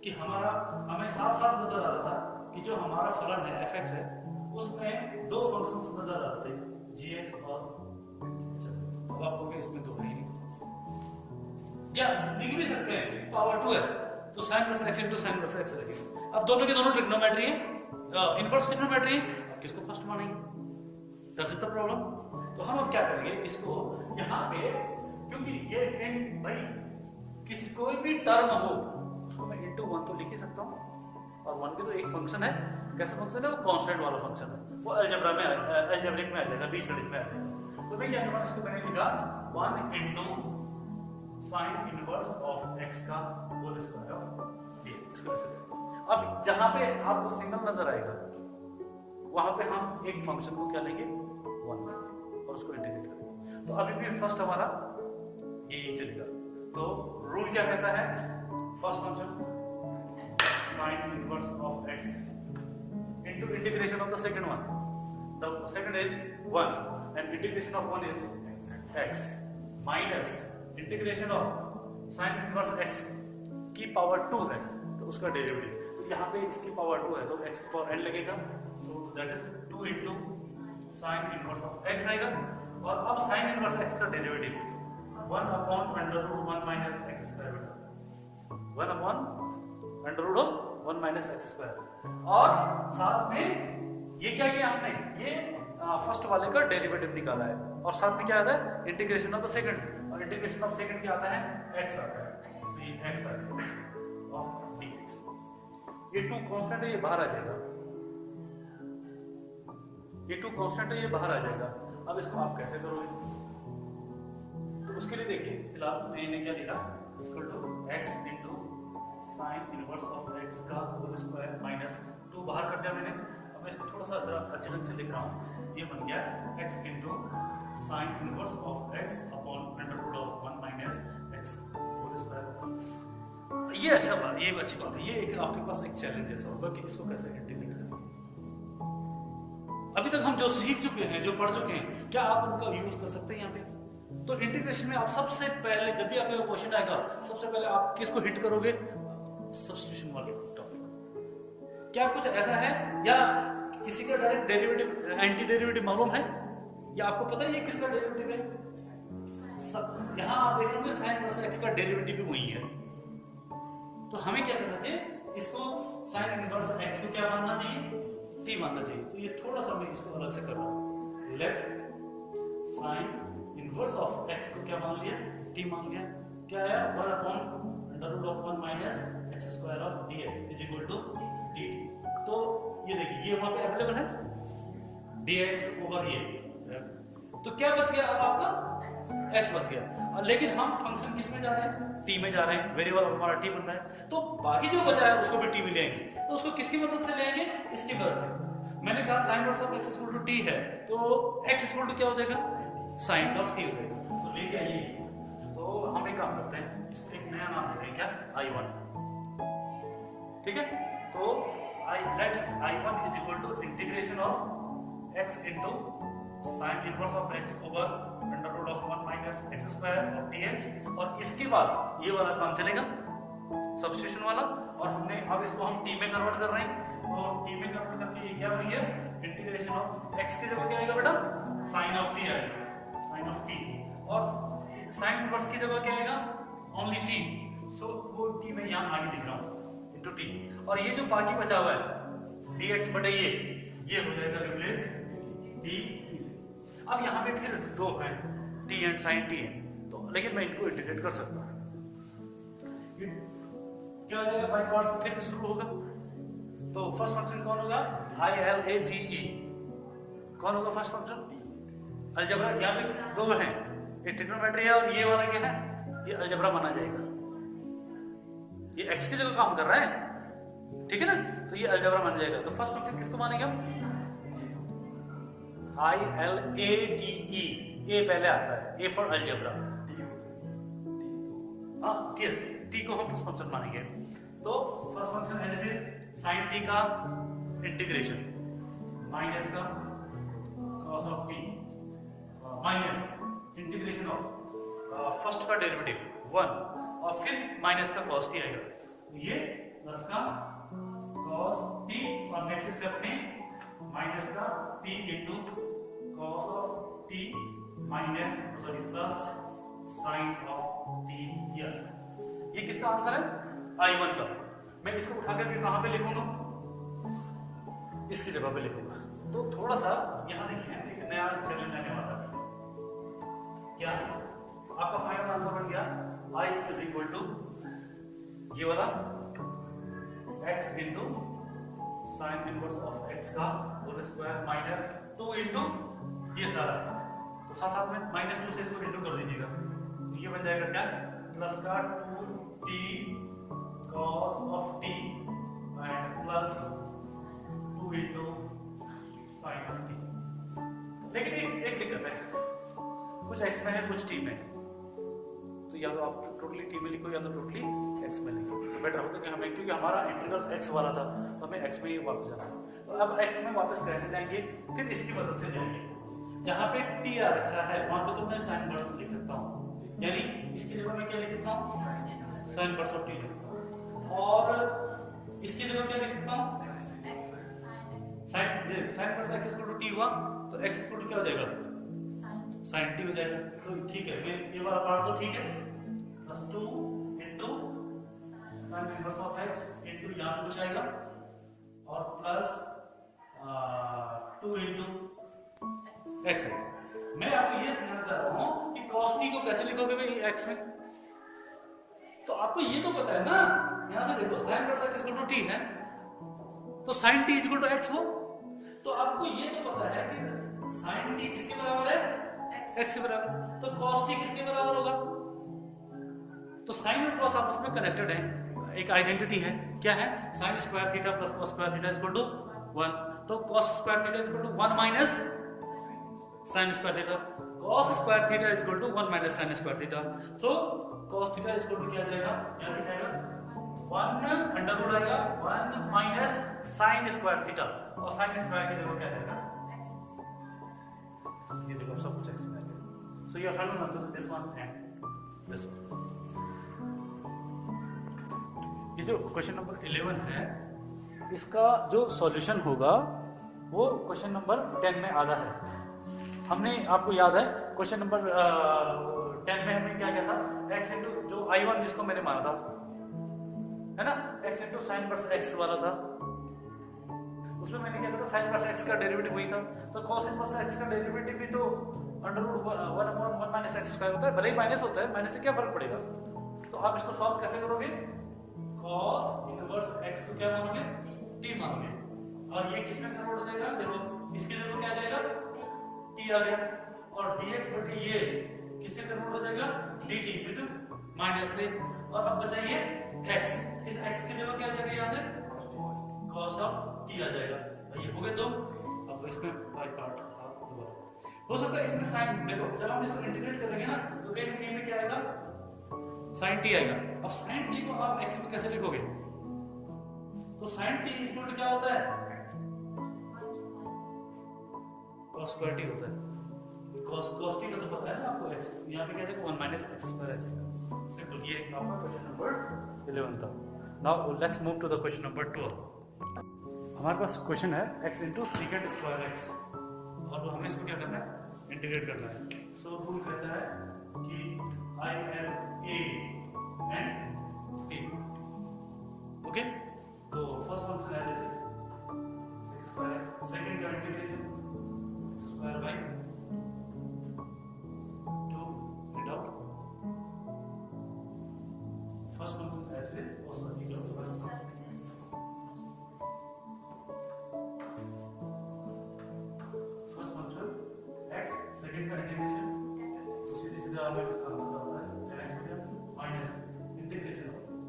कि हमें साफ साफ नजर आ रहा था कि जो हमारा फलन है fx है, उसमें दो फंक्शंस नजर आ रहे थे, gx और अब आप कहोगे इसमें दो है ही नहीं, क्या लिख भी सकते हैं कि पावर 2 है तो sin inverse x into sin inverse x लगेगा। अब दोनों के दोनों ट्रिग्नोमेट्री है, इनवर्स ट्रिग्नोमेट्री है, अब किसको फर्स्ट मानेंगे, दैट इज द प्रॉब्लम। तो हम अब क्या करेंगे, इसको यहाँ पे, क्योंकि ये इन भाई किसी कोई भी टर्म हो उसको मैं इंटू 1 तो लिख ही सकता हूँ, और 1 भी तो एक फंक्शन है। कैसा फंक्शन है, वो कांस्टेंट वाला फंक्शन है, वो अलजेब्रा में अलजेब्रिक में आ जाएगा, बीजगणित में आ जाएगा। तो मैं क्या करूँगा, इसको मैंने लिखा 1 into sine inverse of x का होल स्क्वायर ऑफ dx। अब जहां पे आपको सिंगल नजर आएगा वहां पे हम एक फंक्शन को क्या लेंगे, 1 लेंगे और उसको इंटीग्रेट करेंगे। तो अभी भी फर्स्ट हमारा यही चलेगा। तो रूल क्या कहता है, first function sine inverse of x into integration of the second one, the second is 1 and integration of 1 is x minus integration of sine inverse x की पावर 2 है तो उसका डेरिवेटिव, तो यहाँ पे इसकी पावर 2 है तो x की पावर n लगेगा, so that is 2 into sine inverse of x आएगा। और अब साइन इनवर्स x का डेरिवेटिव 1/√1 - x², 1/√1 - x²। और साथ में ये क्या किया हमने, ये फर्स्ट वाले का डेरिवेटिव निकाला है, और साथ में क्या आता है, इंटीग्रेशन ऑफ द सेकंड, और इंटीग्रेशन ऑफ सेकंड क्या आता है, x आता है, तो ये x आ गया ऑफ dx। ये 2 कांस्टेंट है, ये बाहर आ जाएगा, ये 2 कांस्टेंट है, ये बाहर आ जाएगा। अब इसको आप कैसे करोगे, तो उसके लिए देखिए फिलहाल मैंने क्या लिखा, equal to x into sine inverse of x का होल स्क्वायर माइनस 2 बाहर कर दिया मैंने। अब मैं इसको थोड़ा सा अचानक से लिख रहा हूँ, ये बन गया x into sine inverse of x upon √1 - x whole square. ये अच्छा बात, ये अच्छी बात है, ये एक आपके पास एक चैलेंज ऐसा होगा कि इसको कैसे इंटीग्रेट करें। अभी तक हम जो सीख चुके हैं, जो पढ़ चुके हैं, क्या आप उनका यूज कर सकते हैं यहाँ पे? तो इंटीग्रेशन में आप सबसे पहले, जब भी आपका क्वेश्चन आएगा, सबसे पहले आप किसको हिट करोगे? सब्स्टिट्यूशन वाले टॉपिक। क्या कुछ ऐसा है या किसी का डायरेक्ट डेरिवेटिव, एंटी डेरिवेटिव मालूम है, या आपको पता है ये किसका डेरिवेटिव है? यहाँ आप देख रहे होंगे sin इनवर्स x का डेरिवेटिव भी वही है। तो हमें क्या करना चाहिए? इसको sin इनवर्स x को क्या मानना चाहिए? t मानना चाहिए। तो ये थोड़ा सा मैं इसको अलग से कर रहा हूँ। Let sin inverse of x को क्या मान लिया? t मान लिया। क्या है? 1 upon under root of 1 minus x square of dx is equal to dt। तो ये देखिए, ये वहां पे अवेलेबल है dx ओवर ये। तो क्या बच गया अब आपका? x बच गया। लेकिन हम फंक्शन किस में जा रहे हैं? t में जा रहे हैं। वेरिएबल हमारा t बन रहा है। तो बाकी जो बचा है उसको भी t में ले आएंगे। तो उसको किसकी मदद से लेंगे? इसकी मदद से। मैंने कहा sin inverse of x equal to t है, तो x इक्वल टू क्या हो जाएगा? sin ऑफ t हो जाएगा। तो लेके आइए। तो हम एक काम करते हैं, इसको एक नया नाम दे रहे हैं, क्या? I1। ठीक है, तो let's I1 is equal to integration of x into sin inverse of x over under root of 1 minus x square of dx। और इसके बाद ये वाला काम चलेगा, सब्स्टिट्यूशन वाला। और हमने अब इसको हम t में कन्वर्ट कर रहे हैं। तो t में कन्वर्ट करके ये क्या बन गया? इंटीग्रेशन ऑफ x की जगह क्या आएगा बेटा? sin ऑफ t आएगा, sin ऑफ t। और sin इनवर्स की जगह क्या आएगा? Only t। सो वो t में यहाँ आगे लिख रहा हूँ इनटू t। और ये जो बाकी बचा हुआ है dx बटे ये हो जाएगा रिप्लेस t से। अब यहाँ पे फिर दो है t एंड sin t है, तो लेकिन मैं इनको इंटीग्रेट कर सकता हूँ। क्या हो जाएगा? बाय पार्ट्स फिर शुरू होगा। तो फर्स्ट फंक्शन कौन होगा? ILATE। कौन होगा फर्स्ट फंक्शन? अलजेब्रा। यहाँ पे दो हैं, ये ट्रिग्नोमेट्री है और ये वाला क्या है? ये अलजेब्रा माना जाएगा। ये x की जगह काम कर रहा है, ठीक है ना? तो ये अलजेब्रा माना जाएगा। तो फर्स्ट फंक्शन किसको मानेंगे हम? ILATE। ए पहले आता है, ए फॉर अलजेब्रा। हाँ, टी को हम फर्स्ट फंक्शन मानेंगे। तो first function as it is sin t का इंटीग्रेशन माइनस का cos of t minus integration of first का डेरिवेटिव 1 और फिर माइनस का cos t आएगा। तो ये प्लस का cos t और नेक्स्ट स्टेप में माइनस का t into cos of t minus plus sin of t। ये किसका आंसर है? I1 का। मैं इसको उठा करके कहां पे लिखूंगा? इसकी जगह पे लिखूंगा। तो थोड़ा सा यहां देखिए, एक नया चैलेंज आने वाला है। क्या आपका फाइनल आंसर बन गया? I इज इक्वल टू ये वाला x into sin inverse of x का होल स्क्वायर माइनस 2 इनटू ये सारा। तो साथ में -2 से इसको इंटू कर दीजिएगा। तो ये बन जाएगा क्या? प्लस का 2t cos of t and plus 2 into sin of t। लेकिन एक दिक्कत है, कुछ x में है कुछ t में। तो या तो आप टोटली t में लिखो या तो टोटली x में लिखो, तो बेटर होगा कि हमें, क्योंकि हमारा इंटीग्रल x वाला था तो हमें x में ही वापस जाना है। तो अब x में वापस कैसे जाएंगे? फिर इसकी मदद से जाएंगे। जहां पे t आ रखा है वहां पे तो मैं sin इनवर्स लिख सकता हूं, यानी इसकी जगह मैं क्या लिख सकता हूं? sin इनवर्स ऑफ t लिख सकता हूं। और इसकी जगह क्या लिख सकता हूं? sin inverse x equal to t हुआ, तो x इक्वल टू क्या हो जाएगा? sin t हो जाएगा। तो ठीक है, ये वाला पार्ट तो ठीक है, plus 2 into sin inverse of x into यहां कुछ आएगा और प्लस 2 इनटू x है। मैं आपको ये समझाना चाह रहा हूं कि cos t को कैसे लिखोगे भाई x में? तो आपको ये तो पता है ना, यहां से देखो sin inverse x equal to t है, तो sin t equal to x हो। तो आपको ये तो पता है कि sin t किसके बराबर है? x के बराबर। तो cos t किसके बराबर होगा? तो sin और cos आपस में कनेक्टेड है, एक आइडेंटिटी है। क्या है? sin square theta plus cos square theta equal to 1। तो cos square theta equal to 1 minus sin square theta. cos square theta equal to 1 minus sin square theta. तो cos थीटा इक्वल टू क्या आ जाएगा? यहां लिखाएगा 1 under root आएगा 1 minus sin square theta, और sin square की जगह क्या आ जाएगा? ये देखो अब सब कुछ एक्स में आ गया। So your final answer this one and this one. ये जो क्वेश्चन नंबर 11 है इसका जो सॉल्यूशन होगा वो क्वेश्चन नंबर 10 में आधा है। हमने आपको याद है क्वेश्चन नंबर 10 में हमने क्या किया था, एक्स इंटू जो I1 जिसको मैंने माना था है ना, x into sine inverse x वाला था, उसमें मैंने क्या किया था साइन इनवर्स एक्स का डेरिवेटिव वही था। तो कॉस इनवर्स एक्स का डेरिवेटिव भी तो under root 1/1 minus x square होता है, भले ही माइनस होता है, माइनस से क्या फर्क पड़ेगा। तो आप इसको सॉल्व कैसे करोगे, कॉस इनवर्स एक्स को क्या मानोगे, टी मानोगे, और ये किसमें कन्वर्ट हो जाएगा, देखो इसके जगह क्या आ जाएगा, टी आ गया, और dx बटे ये किससे कन्वर्ट हो जाएगा, dt विद माइनस से, और अब बचा ये x, इस x की जगह क्या आ जाएगा यहाँ से cos ऑफ t आ जाएगा। ये हो गए दो। अब इसमें बाय पार्ट आप दोबारा हो सकता है इसमें साइन, देखो जब हम इसको इंटीग्रेट करेंगे ना तो कहीं ना कहीं में क्या आएगा, sin t आएगा। अब sin t को आप x में कैसे लिखोगे, तो sin t इक्वल टू क्या होता है, cos स्क्वायर t होता है। cos t का तो पता है ना आपको, x यहाँ पे क्या है 1 माइनस एक्स स्क्वायर आ जाएगा। सिंपल, ये आपका क्वेश्चन नंबर 11 था। Now let's move to the question number 12। हमारे पास क्वेश्चन है x into secant square x, और हमें इसको क्या करना है, इंटीग्रेट करना है। सो रूल कहता है कि I am a and t, okay. तो first function as it is sec square, second का integration x square by 2 read out first function as it is also equal to first function x, second का integration, तो सीधे सीधे हमें उसका answer आता है tan x हो गया माइनस इंटीग्रेशन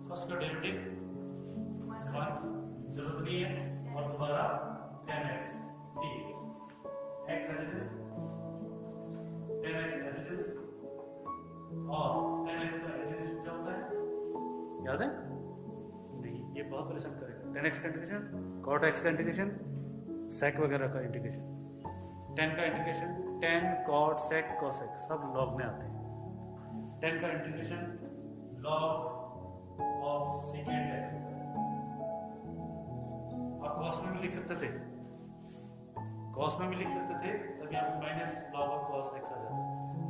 फर्स्ट का डेरिवेटिव 1 जरूरत नहीं है, और दोबारा tan x dx, x as it is, tan x as it is, और tan x का इंटीग्रेशन क्या होता है, याद है नहीं, ये बहुत परेशान करेगा। tan x का इंटीग्रेशन, cot x का इंटीग्रेशन, sec वगैरह का इंटीग्रेशन, tan का integration, tan cot sec cosec सब log में आते हैं। tan का integration log of secant x होता है। आप cos में भी लिख सकते थे, cos में भी लिख सकते थे, तब यहाँ पे minus log of cos x आ जाता,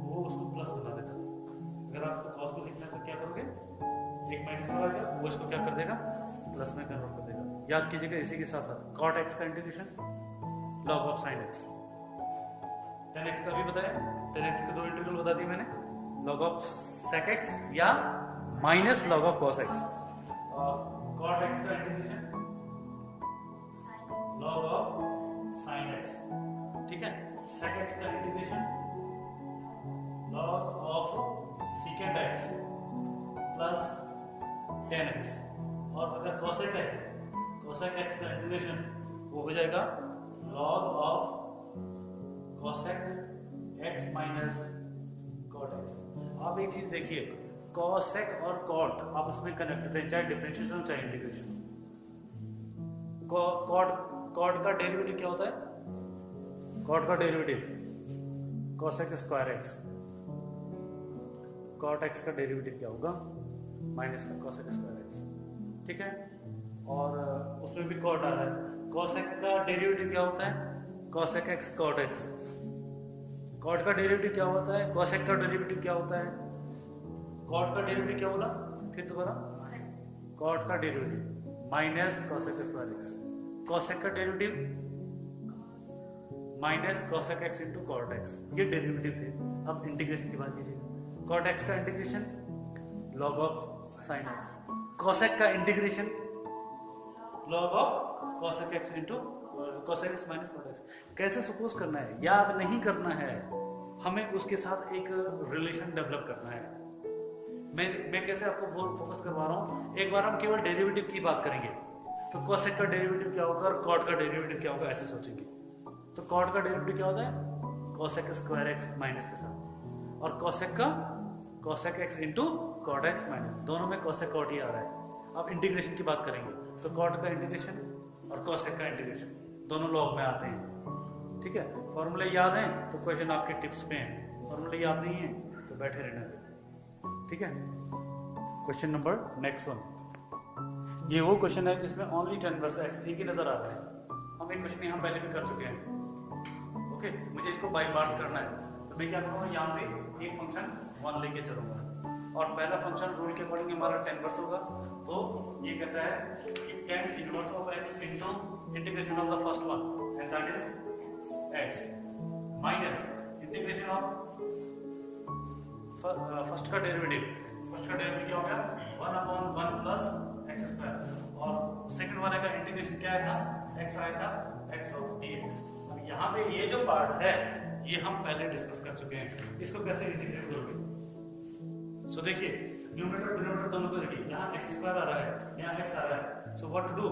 वो उसको प्लस बना देता। अगर आपको cos को लिखना है तो क्या करोगे, एक माइनस वाला आएगा, वो इसको क्या कर देगा, प्लस में कन्वर्ट कर देगा। याद कीजिएगा इसी के साथ साथ cot x का integration log of sin x, tan x का भी बताया, tan x के दो इंटीग्रल बता दिए मैंने, log ऑफ sec x या minus log of cos x, और cot x का integration log of sin x, ठीक है। sec x का integration log of secant x plus tan x, और अगर cosec है, cosec x का इंटीग्रेशन वो हो जाएगा log of cosec x minus cot x। आप एक चीज देखिए, cosec और cot आपस में कनेक्टेड है, चाहे डिफरेंशिएशन हो चाहे इंटीग्रेशन। cot का डेरिवेटिव क्या होता है, cot का derivative cosec square x, cot x का डेरिवेटिव क्या होगा, माइनस का cosec स्क्वायर x, ठीक है। और उसमें भी cot आ रहा है, cosec का डेरिवेटिव क्या होता है, cosec x cot x, cot का डेरिवेटिव क्या होता है, cosec का डेरिवेटिव क्या होता है, cot का डेरिवेटिव क्या बोला फिर दोबारा, cot का derivative minus cosec square x, cosec का derivative minus cosec x into cot x, ये डेरिवेटिव थे। अब इंटीग्रेशन की बात कीजिए, cot x का integration log of sin x, cosec का integration log of cosec x into cosec x minus cot x। कैसे सपोज करना है, याद नहीं करना है, हमें उसके साथ एक रिलेशन डेवलप करना है। मैं कैसे आपको फोकस करवा रहा हूँ, एक बार हम केवल डेरिवेटिव की बात करेंगे, तो cosec का डेरिवेटिव क्या होगा और cot का डेरिवेटिव क्या होगा, ऐसे सोचेंगे। तो cot का डेरिवेटिव क्या होता है, cosec स्क्वायर x माइनस के साथ, और cosec का cosec x into cot x minus, दोनों में cosec cot ही आ रहा है। अब इंटीग्रेशन की बात करेंगे तो cot का इंटीग्रेशन और cosec का इंटीग्रेशन दोनों लॉग में आते हैं, ठीक है। फॉर्मूले याद हैं तो क्वेश्चन आपके टिप्स पे हैं, फॉर्मूले याद नहीं है तो बैठे रहना है, ठीक है। क्वेश्चन नंबर नेक्स्ट वन, ये वो क्वेश्चन है जिसमें ओनली 10 वर्स एक्स एक ही नजर आ रहा है। हम एक क्वेश्चन यहाँ पहले भी कर चुके हैं, ओके। मुझे इसको बाई पार्ट्स करना है तो मैं क्या करूँगा, यहाँ पे एक फंक्शन 1 लेके चलूँगा और पहला फंक्शन रूल के अकॉर्डिंग हमारा 10 वर्स होगा, तो ये कहता है कि 10 inverse of x into integration of the first one and that is x minus integration of first का डेरिवेटिव, फर्स्ट का डेरिवेटिव क्या हो गया 1/1 प्लस एक्स स्क्वायर, और सेकंड वाले का इंटीग्रेशन क्या आया था, एक्स आया था एक्स ऑफ dx। अब यहाँ पे ये जो पार्ट है ये हम पहले डिस्कस कर चुके हैं, इसको कैसे इंटीग्रेट करोगे। सो देखिए न्यूमरेटर डिनोमिनेटर दोनों को देखिए, यहाँ एक्स स्क्वायर आ रहा है, यहाँ एक्स आ रहा है, so what to do,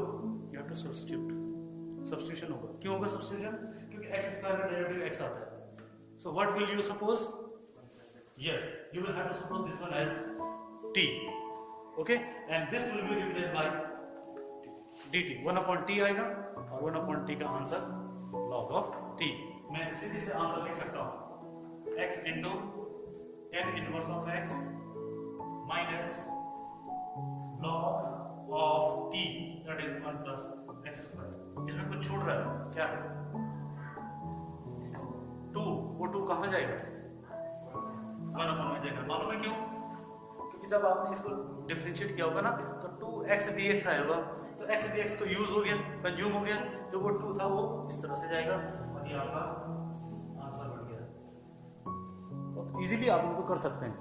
you have to substitute, substitution होगा। क्यों होगा सब्स्टिट्यूशन, क्योंकि एक्स स्क्वायर का डेरिवेटिव एक्स आता है। So what will you suppose, yes you will have to suppose this one as t, okay, and this will be replaced by dt, 1/t आएगा और 1/t का आंसर log ऑफ t। मैं सीधे सीधे answer लिख सकता हूं, x into 10 inverse of x minus log of t that is 1 plus x square. इसमें कुछ छूट रहा है क्या, 2, वो 2 कहां जाएगा, 1/1 में जाएगा। मालूम है क्यों, क्योंकि जब आपने इसको डिफरेंशिएट किया होगा ना तो 2x dx आया होगा, तो x dx तो यूज हो गया, कंज्यूम हो गया, जो वो 2 था वो इस तरह से जाएगा और ये आपका आंसर बन गया। तो इजीली आप इनको कर सकते हैं।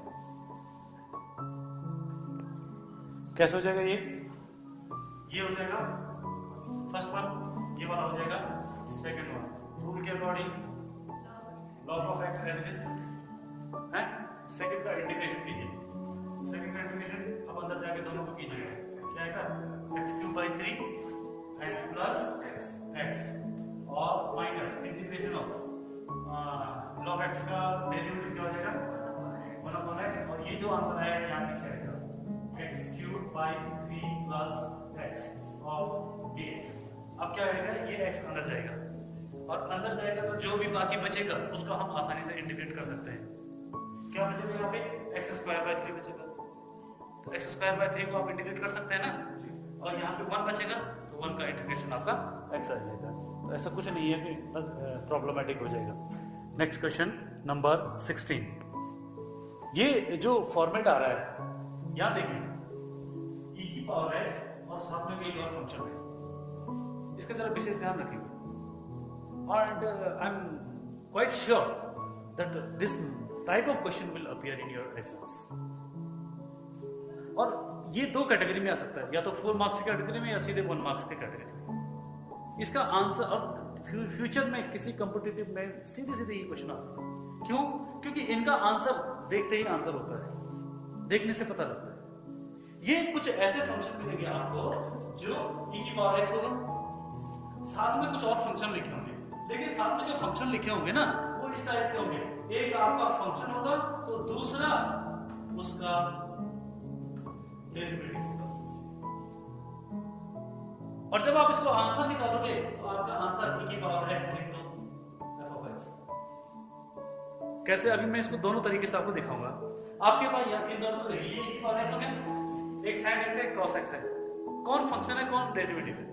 कैसे हो जाएगा ये हो जाएगा फर्स्ट वन, ये वाला हो जाएगा सेकंड वन, रूल के according log of x as it is है, सेकंड का इंटीग्रेशन कीजिए, सेकंड का इंटीग्रेशन अब अंदर जाके दोनों को कीजिएगा, जाएगा x³ 3 एंड प्लस x और minus integration of log x का डेरिवेटिव क्या हो जाएगा 1/x, और ये जो आंसर आया यहाँ पीछे आएगा x³ 3 plus x of dx। अब क्या आएगा, ये x अंदर जाएगा और अंदर जाएगा तो जो भी बाकी बचेगा उसको हम आसानी से इंटीग्रेट कर सकते हैं। क्या बचेगा यहाँ पे, x² 3 बचेगा, तो x² 3 को आप इंटीग्रेट कर सकते हैं ना, और यहाँ पे 1 बचेगा तो 1 का इंटीग्रेशन आपका x आ जाएगा। तो ऐसा कुछ नहीं है कि प्रॉब्लमेटिक हो जाएगा। नेक्स्ट क्वेश्चन नंबर 16, ये जो फॉर्मेट आ रहा है यहाँ देखिए e⁻x और साथ में कई और फंक्शन है, इसका जरा विशेष ध्यान रखिएगा। And I'm quite sure that this type of question will appear in your exams. और ये 2 कैटेगरी में आ सकता है, या तो 4 मार्क्स की कैटेगरी में या सीधे 1 मार्क्स की कैटेगरी में। इसका आंसर और फ्यूचर में किसी कॉम्पिटिटिव में सीधे सीधे ये क्वेश्चन आता है। क्यों, क्योंकि इनका आंसर देखते ही आंसर होता है, देखने से पता लगता है। ये कुछ ऐसे फंक्शन मिलेंगे आपको जो e⁻x होगा, साथ में कुछ और फंक्शन लिखे होंगे, लेकिन साथ में जो फंक्शन लिखे होंगे ना वो इस टाइप के होंगे, एक आपका फंक्शन होगा तो दूसरा उसका डेरिवेटिव होगा, और जब आप इसको आंसर निकालोगे तो आपका आंसर e⁻x f(x). कैसे, अभी मैं इसको दोनों तरीके से आपको दिखाऊंगा। आपके पास इन दोनों को देखिए, ये e⁻x हो गया, एक sin x है, एक cos x है, कौन फंक्शन है कौन डेरिवेटिव है,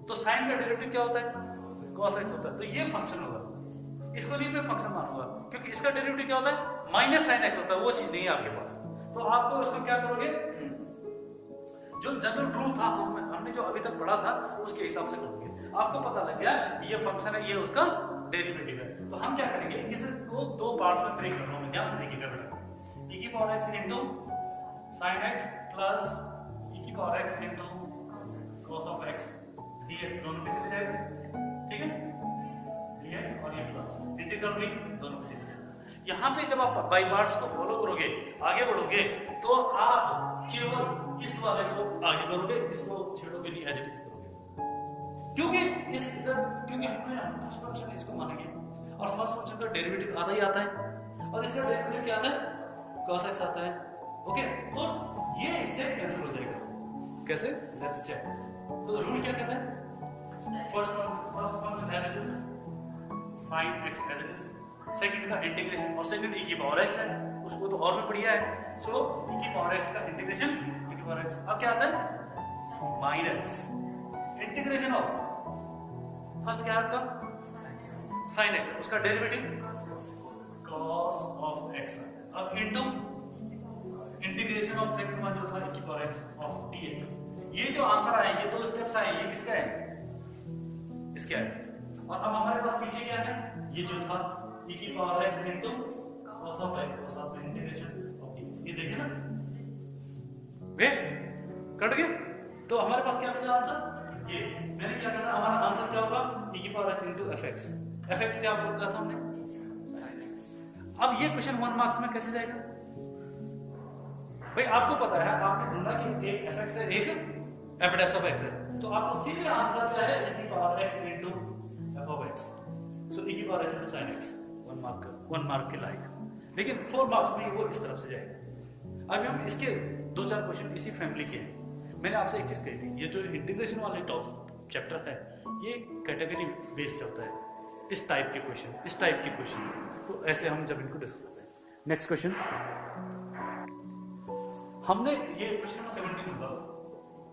तो साइन का डेरिवेटिव क्या होता है, cos x होता है, तो ये फंक्शन होगा, इसको नहीं मैं फंक्शन मानूंगा क्योंकि इसका डेरिवेटिव क्या होता है माइनस साइन x होता है, वो चीज नहीं है आपके पास। तो आपको इसको क्या करोगे, जो जनरल रूल था हमने जो अभी तक पढ़ा था उसके हिसाब से करोगे। आपको पता लग गया ये फंक्शन है, ये उसका डेरिवेटिव है, तो हम क्या करेंगे, इसको 2 पार्ट्स में ब्रेक कर रहा हूं, ध्यान से देखिएगा बेटा। e⁻x into sin x plus e⁻x into cos of x dx, दोनों पे चले जाएगा, ठीक है, dx और ये प्लस इंटीग्रल भी दोनों पे चले जाएगा। यहाँ पे जब आप बाई पार्ट्स को फॉलो करोगे, आगे बढ़ोगे, तो आप केवल इस वाले को आगे करोगे, इसको छेड़ोगे नहीं, एज इट इज करोगे, क्योंकि हमने फर्स्ट फंक्शन इसको मानेंगे और फर्स्ट फंक्शन का डेरिवेटिव आधा ही आता है और इसका डेरिवेटिव क्या आता है, cos x आता है, ओके। तो ये इससे कैंसिल हो जाएगा, कैसे, लेट्स चेक। तो रूल क्या कहता है, first function as it is sine x as it is, second का इंटीग्रेशन, और सेकंड e की पावर x है, उसको तो और भी बढ़िया है, सो e की पावर x का इंटीग्रेशन e की पावर x, अब क्या आता है माइनस इंटीग्रेशन ऑफ फर्स्ट क्या है आपका साइन x, उसका डेरिवेटिव cos ऑफ x, अब into integration of second one जो था e की पावर x ऑफ dx। ये जो आंसर आए, ये दो स्टेप्स आए, ये किसका है, इसका है। और अब हमारे पास पीछे क्या है, ये जो था e की power x into cos of x और साथ में इंटीग्रेशन ऑफ dx, ये देखे ना वे कट गए। तो हमारे पास क्या बचा आंसर, ये मैंने क्या कहा था, हमारा आंसर क्या होगा e की power x into fx, fx क्या आपको कहा था हमने। अब ये क्वेश्चन 1 मार्क्स में कैसे जाएगा भाई, आपको पता है, आपने ढूंढा कि एक fx है, एक f डैश ऑफ x है, तो आपको सीधे आंसर क्या है, e की power x into f of x, so e की power x into sin x, 1 mark के लायक। लेकिन 4 मार्क्स में वो इस तरफ से जाएगा। अभी हम इसके 2-4 क्वेश्चन इसी फैमिली के हैं। मैंने आपसे एक चीज कही थी, ये जो इंटीग्रेशन वाले टॉप चैप्टर है, ये कैटेगरी बेस्ड चलता है, इस टाइप के क्वेश्चन, इस टाइप के क्वेश्चन, तो ऐसे हम जब इनको डिस्कस करते हैं। नेक्स्ट क्वेश्चन, हमने ये क्वेश्चन नंबर 17 होगा,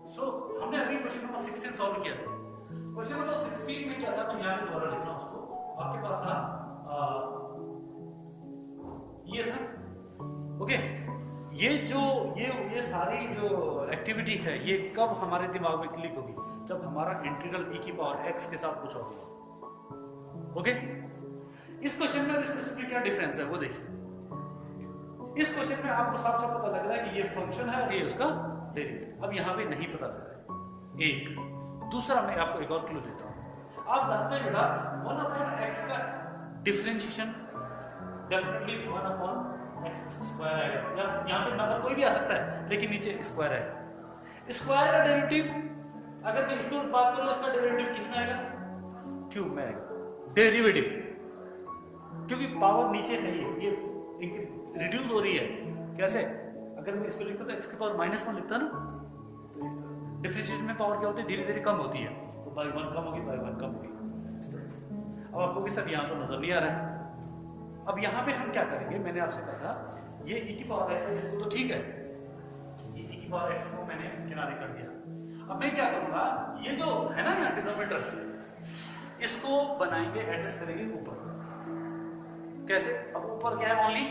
सो हमने अभी क्वेश्चन नंबर 16 सॉल्व किया। क्वेश्चन नंबर 16 में क्या था, मैं यहाँ पे दोबारा लिख रहा हूँ उसको, आपके पास था ये था, ओके। ये सारी जो एक्टिविटी है, ये कब हमारे दिमाग में क्लिक होगी, जब हमारा इंटीग्रल e की पावर x के साथ पूछा होगा, ओके। इस क्वेश्चन में और इस क्वेश्चन में क्या डिफरेंस है वो देखिए। इस क्वेश्चन में आपको साफ साफ पता लग रहा है कि ये फंक्शन है और ये उसका डेरिवेटिव। अब यहाँ पे नहीं पता लग रहा है। एक दूसरा, मैं आपको एक और क्लू देता हूँ। आप जानते हैं बेटा 1/x का डिफरेंशिएशन डेफिनेटली 1/x स्क्वायर आएगा, या यहाँ पे नंबर कोई भी आ सकता है, लेकिन नीचे स्क्वायर आएगा। स्क्वायर का डेरिवेटिव, अगर मैं इसको बात करूँ, इसका डेरिवेटिव किस में आएगा, क्यूब में आएगा डेरिवेटिव, क्योंकि पावर नीचे नहीं है, ये रिड्यूस हो रही है। कैसे, अगर मैं इसको लिखता था x की पावर -1 लिखता ना, तो डिफरेंशिएशन में पावर क्या होती है, धीरे धीरे कम होती है, तो बाई 1 कम होगी, बाई 1 कम होगी इस तरह। अब आपको भी सब यहाँ तो नजर नहीं आ रहा है। अब यहाँ पे हम क्या करेंगे, मैंने आपसे कहा था ये e की पावर x है, इसको तो ठीक है, ये e की पावर x को मैंने किनारे कर दिया। अब मैं क्या करूँगा, ये जो है ना यहाँ डिनोमिनेटर, इसको बनाएंगे, एडजस्ट करेंगे ऊपर। कैसे, अब ऊपर क्या है, ओनली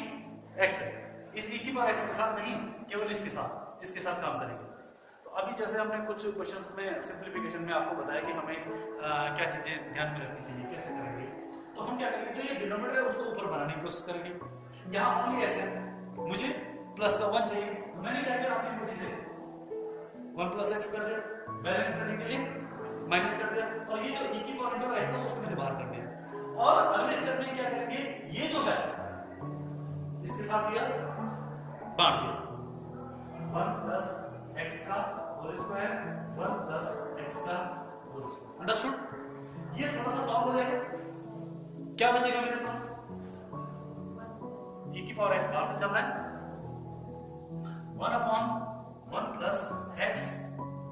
x है, इस e की पावर x के साथ नहीं, केवल इसके साथ काम करेंगे। तो अभी जैसे हमने कुछ क्वेश्चंस में सिंप्लीफिकेशन में आपको बताया कि हमें क्या चीजें ध्यान में रखनी चाहिए, कैसे करेंगे। तो हम क्या करेंगे, जो ये डिनोमिनेटर है उसको ऊपर बनाने की कोशिश करेंगे। यहाँ ओनली x है, मुझे प्लस का 1 चाहिए, मैंने क्या किया, अपनी बुद्धि से 1 + x कर दिया, बैलेंस करने के लिए माइनस कर दिया, और ये जो e की पावर x था उसको मैंने बाहर कर दिया। और अगले स्टेप में क्या करेंगे, ये जो है इसके साथ दिया, बांट दिया, 1 + x का होल स्क्वायर, 1 + x का होल स्क्वायर। अंडरस्टूड। ये थोड़ा सा सॉल्व हो जाएगा। क्या बचेगा मेरे पास, e की पावर x बाहर से चल रहा है, 1/1 + x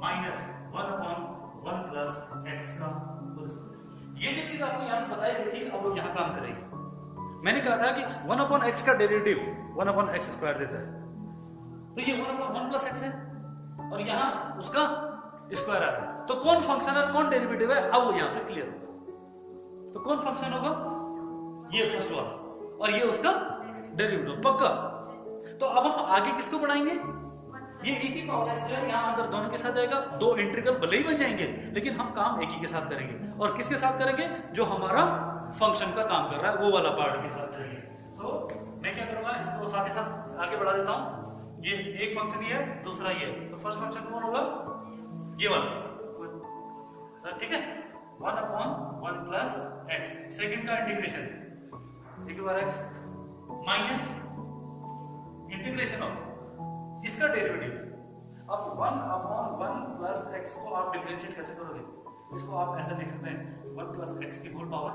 माइनस 1/1 + x का होल स्क्वायर। ये जो चीज आपको यहाँ बताई गई थी, अब वो यहाँ काम करेगी। मैंने कहा था कि 1/x का डेरिवेटिव 1/x स्क्वायर देता है, तो ये 1/1 + x है, और यहाँ उसका स्क्वायर आ रहा है। तो कौन फंक्शन है, कौन डेरिवेटिव है, अब वो यहाँ पे क्लियर होगा। तो कौन फंक्शन होगा, ये फर्स्ट वाला, और ये उसका डेरिवेटिव, पक्का। तो अब हम आगे किसको बढ़ाएंगे, ये e की पावर x जो है यहाँ अंदर दोनों के साथ जाएगा, दो इंटीग्रल भले ही बन जाएंगे, लेकिन हम काम एक ही के साथ करेंगे। और किसके साथ करेंगे, जो हमारा फंक्शन का काम कर रहा है वो वाला पार्ट के साथ करेंगे। सो मैं क्या करूंगा, इसको साथ ही साथ आगे बढ़ा देता हूँ। ये एक फंक्शन ये है, दूसरा ये है, तो फर्स्ट फंक्शन कौन होगा, ये वाला, ठीक है, 1/1 + x। सेकंड का इंटीग्रेशन e की power x minus integration of इसका डेरिवेटिव। अब 1/1 + x को आप डिफरेंशिएट कैसे करोगे, इसको आप ऐसा लिख सकते हैं, 1 + x की होल पावर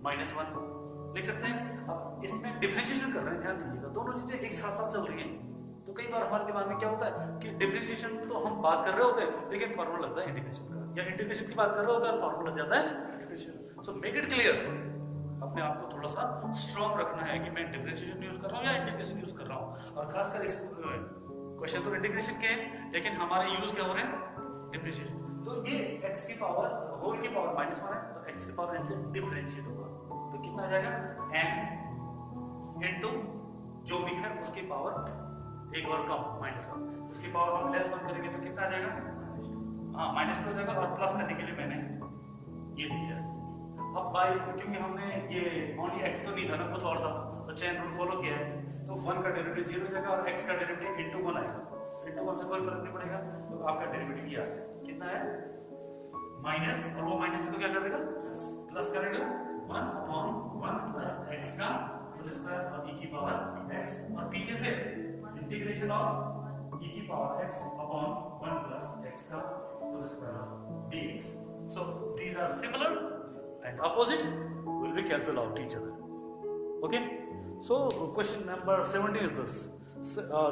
-1 लिख सकते हैं। अब इसमें डिफरेंशिएशन कर रहे हैं, ध्यान दीजिएगा, दोनों चीजें एक साथ साथ चल रही हैं। तो कई बार हमारे दिमाग में क्या होता है कि डिफरेंशिएशन तो हम बात कर रहे होते हैं, लेकिन फॉर्मूला लगता है इंटीग्रेशन का। या इंटीग्रेशन की बात कर रहे हो तो फॉर्मूला लग जाता है integration. So make it clear, अपने आप को थोड़ा सा स्ट्रॉन्ग रखना है कि मैं डिफरेंशिएशन यूज कर रहा हूँ या इंटीग्रेशन यूज कर रहा हूँ। और खासकर इस क्वेश्चन तो इंटीग्रेशन के हैं, लेकिन हमारे यूज क्या हो रहे हैं, डिफरेंशिएशन। तो ये x की पावर होल की पावर -1 है, तो x की पावर n से डिफरेंशिएट होगा, तो कितना आ जाएगा n इनटू जो भी है उसकी पावर एक और कम -1, उसकी पावर हम -1 करेंगे तो कितना आ जाएगा, हाँ -2 हो जाएगा। और प्लस करने के लिए मैंने ये लिया है। अब बाई, क्योंकि हमने ये ओनली x तो नहीं था ना, कुछ और था, तो चेन रूल फॉलो किया है, तो 1 का डेरिवेटिव 0 हो जाएगा और x का डेरिवेटिव इनटू 1 आएगा। इनटू 1 से कोई फर्क नहीं पड़ेगा, तो आपका डेरिवेटिव ये आ गया, कितना है माइनस, और वो माइनस को क्या कर देगा, प्लस करेगा 1/1 प्लस x का होल स्क्वायर और e की पावर x, और पीछे से इंटीग्रेशन ऑफ e की power x upon 1 plus x का whole square dx. So these are similar and opposite will be cancel out each other. Okay, so question number 17 is this.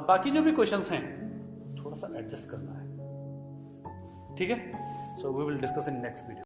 बाकी जो भी questions हैं थोड़ा सा एडजस्ट करना है, ठीक है। So we will discuss in next video.